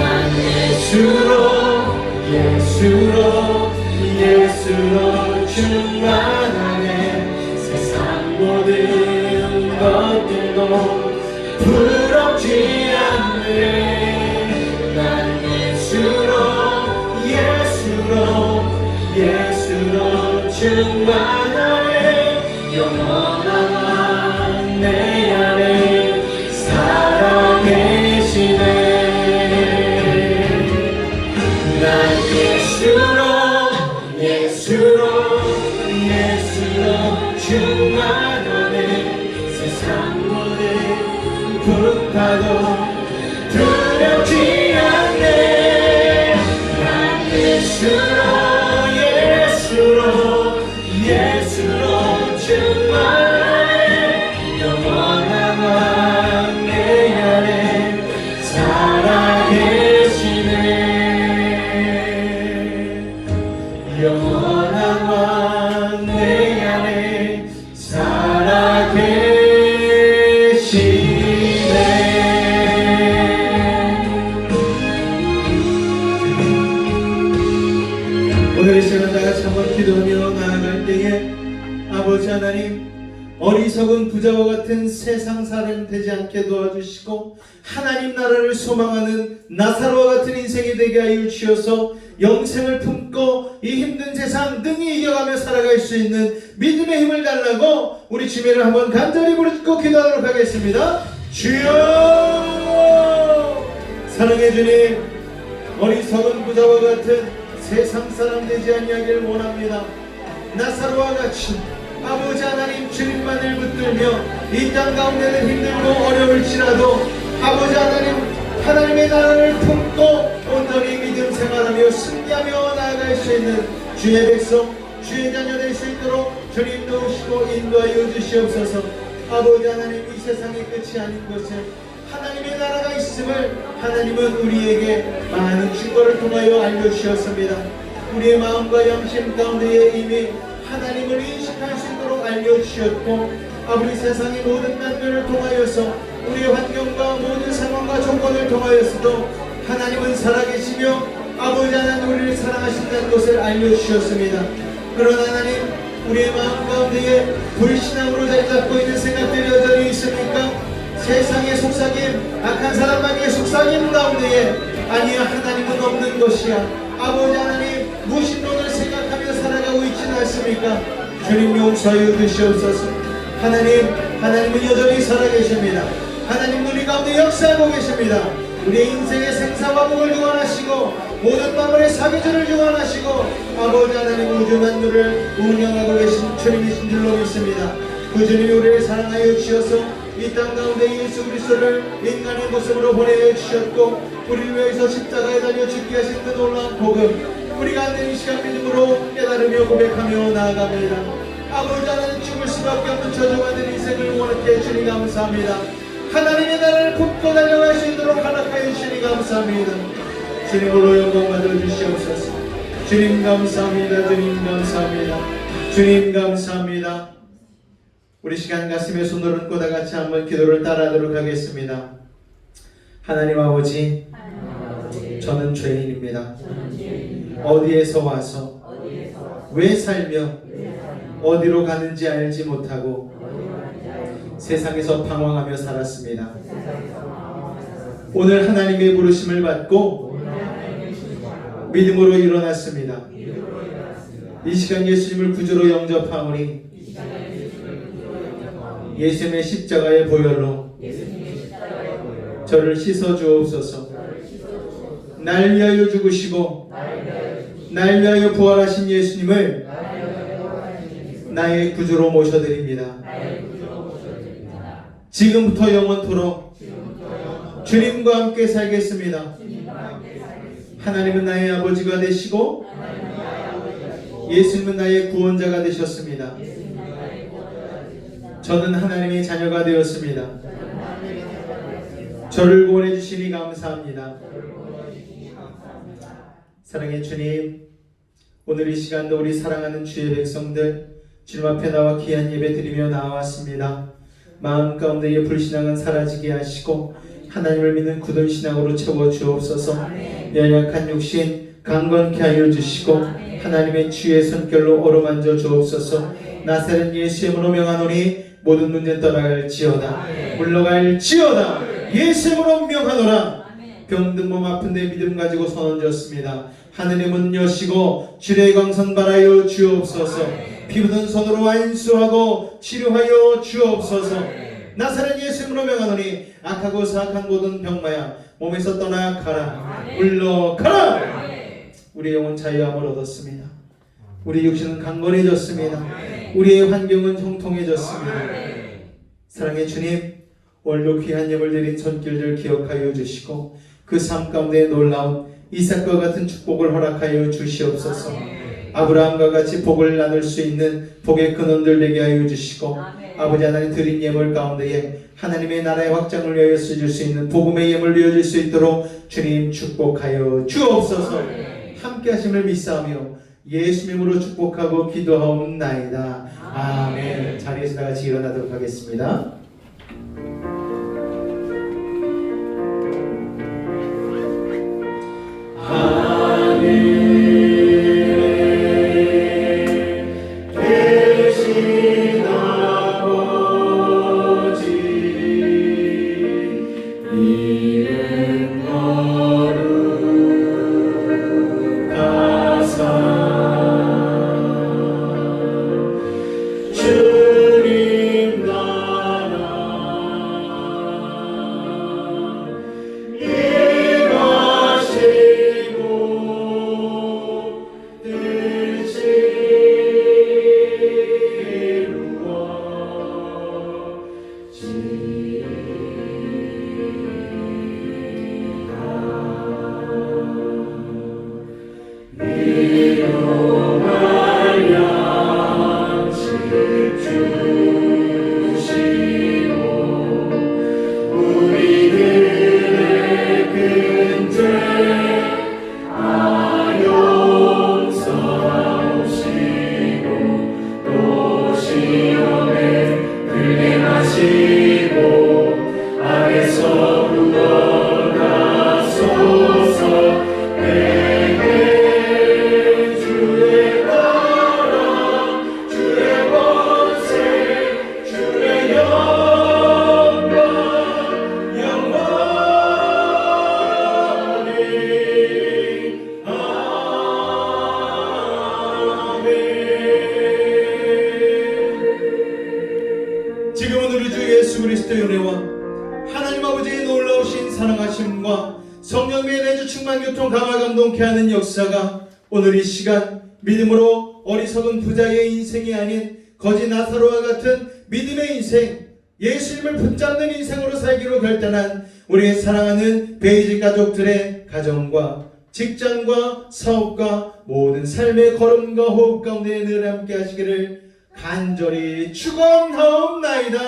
예수로 충만하네. 세상 모든 것들도 부럽지 않네. 난 예수로 충만하네. 영원한 왕 내 안에 살아계시네. 난 예수로 충만하네. 세상 모든 풍파도 두렵지 않네. 난 예수로 충만하네. 영원한 왕 내 안에 살아계시네. 영원한 왕 내 안에 살아계시네. 오늘 이 시간 다 같이 한번 기도하며 나아갈 때에 아버지 하나님, 어리석은 부자와 같은 세상 사람 되지 않게 도와주시고 하나님 나라를 소망하는 나사로와 같은 인생이 되게 하여 주셔서 영생을 품고 이 힘든 세상 능히 이겨가며 살아갈 수 있는 믿음의 힘을 달라고 우리 주님을 한번 간절히 부르짖고 기도하도록 하겠습니다. 주여! 사랑해 주님, 어리석은 부자와 같은 세상 사람 되지 아니하기를 원합니다. 나사로와 같이 아버지 하나님 주님만을 붙들며 이 땅 가운데는 힘들고 어려울지라도 아버지 하나님, 하나님의 나라를 품고 온전히 믿음 생활하며 승리하며 나아갈 수 있는 주의 백성, 주의 자녀 될 수 있도록 주님 도우시고 인도하여 주시옵소서. 아버지 하나님, 이 세상의 끝이 아닌 것을 하나님의 나라가 있음을 하나님은 우리에게 많은 증거를 통하여 알려주셨습니다. 우리의 마음과 양심 가운데에 이미 하나님을 인식할 수 있도록 알려주셨고, 아버지 세상의 모든 난관을 통하여서 우리의 환경과 모든 상황과 조건을 통하여서도 하나님은 살아계시며 아버지 하나님 우리를 사랑하신다는 것을 알려주셨습니다. 그러나 하나님, 우리의 마음 가운데에 불신앙으로 자리잡고 있는 생각들이 여전히 있습니까? 세상의 속삭임, 악한 사람에게 속삭임 가운데에 아니야, 하나님은 없는 것이야, 아버지 하나님 무신론을 생각하며 살아가고 있지는 않습니까? 주님 용서하여 주시옵소서. 하나님은 여전히 살아계십니다. 하나님 우리 가운데 역사하고 계십니다. 우리의 인생의 생사와 복을 주관하시고 모든 만물의 사계절을 주관하시고 아버지 하나님 우주 만물을 운영하고 계신 주님이신 줄로 믿습니다. 그 주님이 우리를 사랑하여 주셔서 이 땅 가운데 예수 그리스도를 인간의 모습으로 보내어 주셨고 우리를 위해서 십자가에 달려 죽게 하신 그 놀라운 복음, 우리가 안된 이 시간 믿음으로 깨달으며 고백하며 나아갑니다. 아버지 하나님, 죽을 수밖에 없는 저주받은 인생을 원하게 주님 감사합니다. 하나님의 나라를 품고 달려갈 수 있도록 허락하여 주시니 감사합니다. 주님으로 영광 받아 주시옵소서. 주님 감사합니다. 주님 감사합니다. 주님 감사합니다. 우리 시간 가슴에 손을 얹고 다 같이 한번 기도를 따라하도록 하겠습니다. 하나님 아버지, 저는 죄인입니다. 어디에서 와서 왜 살며 어디로 가는지 알지 못하고 세상에서 방황하며 살았습니다. 오늘 하나님의 부르심을 받고 믿음으로 일어났습니다. 이 시간 예수님을 구주로 영접하오니 예수님의 십자가의 보혈로 저를 씻어 주옵소서. 날 위하여 죽으시고 날 위하여 부활하신 예수님을 나의 구주로 모셔드립니다. 지금부터 영원토록 주님과 함께 살겠습니다. 하나님은 나의 아버지가 되시고 예수님은 나의 구원자가 되셨습니다. 저는 하나님의 자녀가 되었습니다. 저를 구원해 주시니 감사합니다. 사랑의 주님, 오늘 이 시간도 우리 사랑하는 주의 백성들 주님 앞에 나와 귀한 예배 드리며 나왔습니다. 마음 가운데의 불신앙은 사라지게 하시고 하나님을 믿는 굳은 신앙으로 채워 주옵소서. 연약한 육신 강건케 하여 주시고 하나님의 주의 손결로 어루만져 주옵소서. 나사렛 예수의 이름으로 명하노니 모든 문제 떠나갈지어다. 물러갈지어다. 예수의 이름으로 명하노라. 병든 몸 아픈 데 믿음 가지고 손 얹었습니다. 하늘의 문 여시고 주의 광선 발하여 주옵소서. 피부든 손으로 안수하고 치료하여 주옵소서. 나사렛 예수 이름으로 명하노니 악하고 사악한 모든 병마야 몸에서 떠나가라. 물러가라. 우리의 영혼 자유함을 얻었습니다. 우리 육신은 강건해졌습니다. 우리의 환경은 형통해졌습니다. 사랑의 주님, 오늘도 귀한 예물 드린 손길들 기억하여 주시고 그 삶 가운데 놀라운 이삭과 같은 축복을 허락하여 주시옵소서. 아브라함과 같이 복을 나눌 수 있는 복의 근원들 되게 하여 주시고 아버지 하나님 드린 예물 가운데에 하나님의 나라의 확장을 위하여 쓰실 수 있는 복음의 예물 되어질 수 있도록 주님 축복하여 주옵소서. 함께 하심을 믿사오며 예수님으로 축복하고 기도하옵나이다. 아멘. 자리에서 다 같이 일어나도록 하겠습니다. 지금은 우리 주 예수 그리스도의 은혜와 하나님 아버지의 놀라우신 사랑하심과 성령의 내주 충만 교통 강화 감동케 하는 역사가 오늘 이 시간 믿음으로 어리석은 부자의 인생이 아닌 거지 나사로와 같은 믿음의 인생, 예수님을 붙잡는 인생으로 살기로 결단한 우리의 사랑하는 베이직 가족들의 가정과 직장과 사업과 모든 삶의 걸음과 호흡 가운데 늘 함께 하시기를 간절히 축원하옵나이다.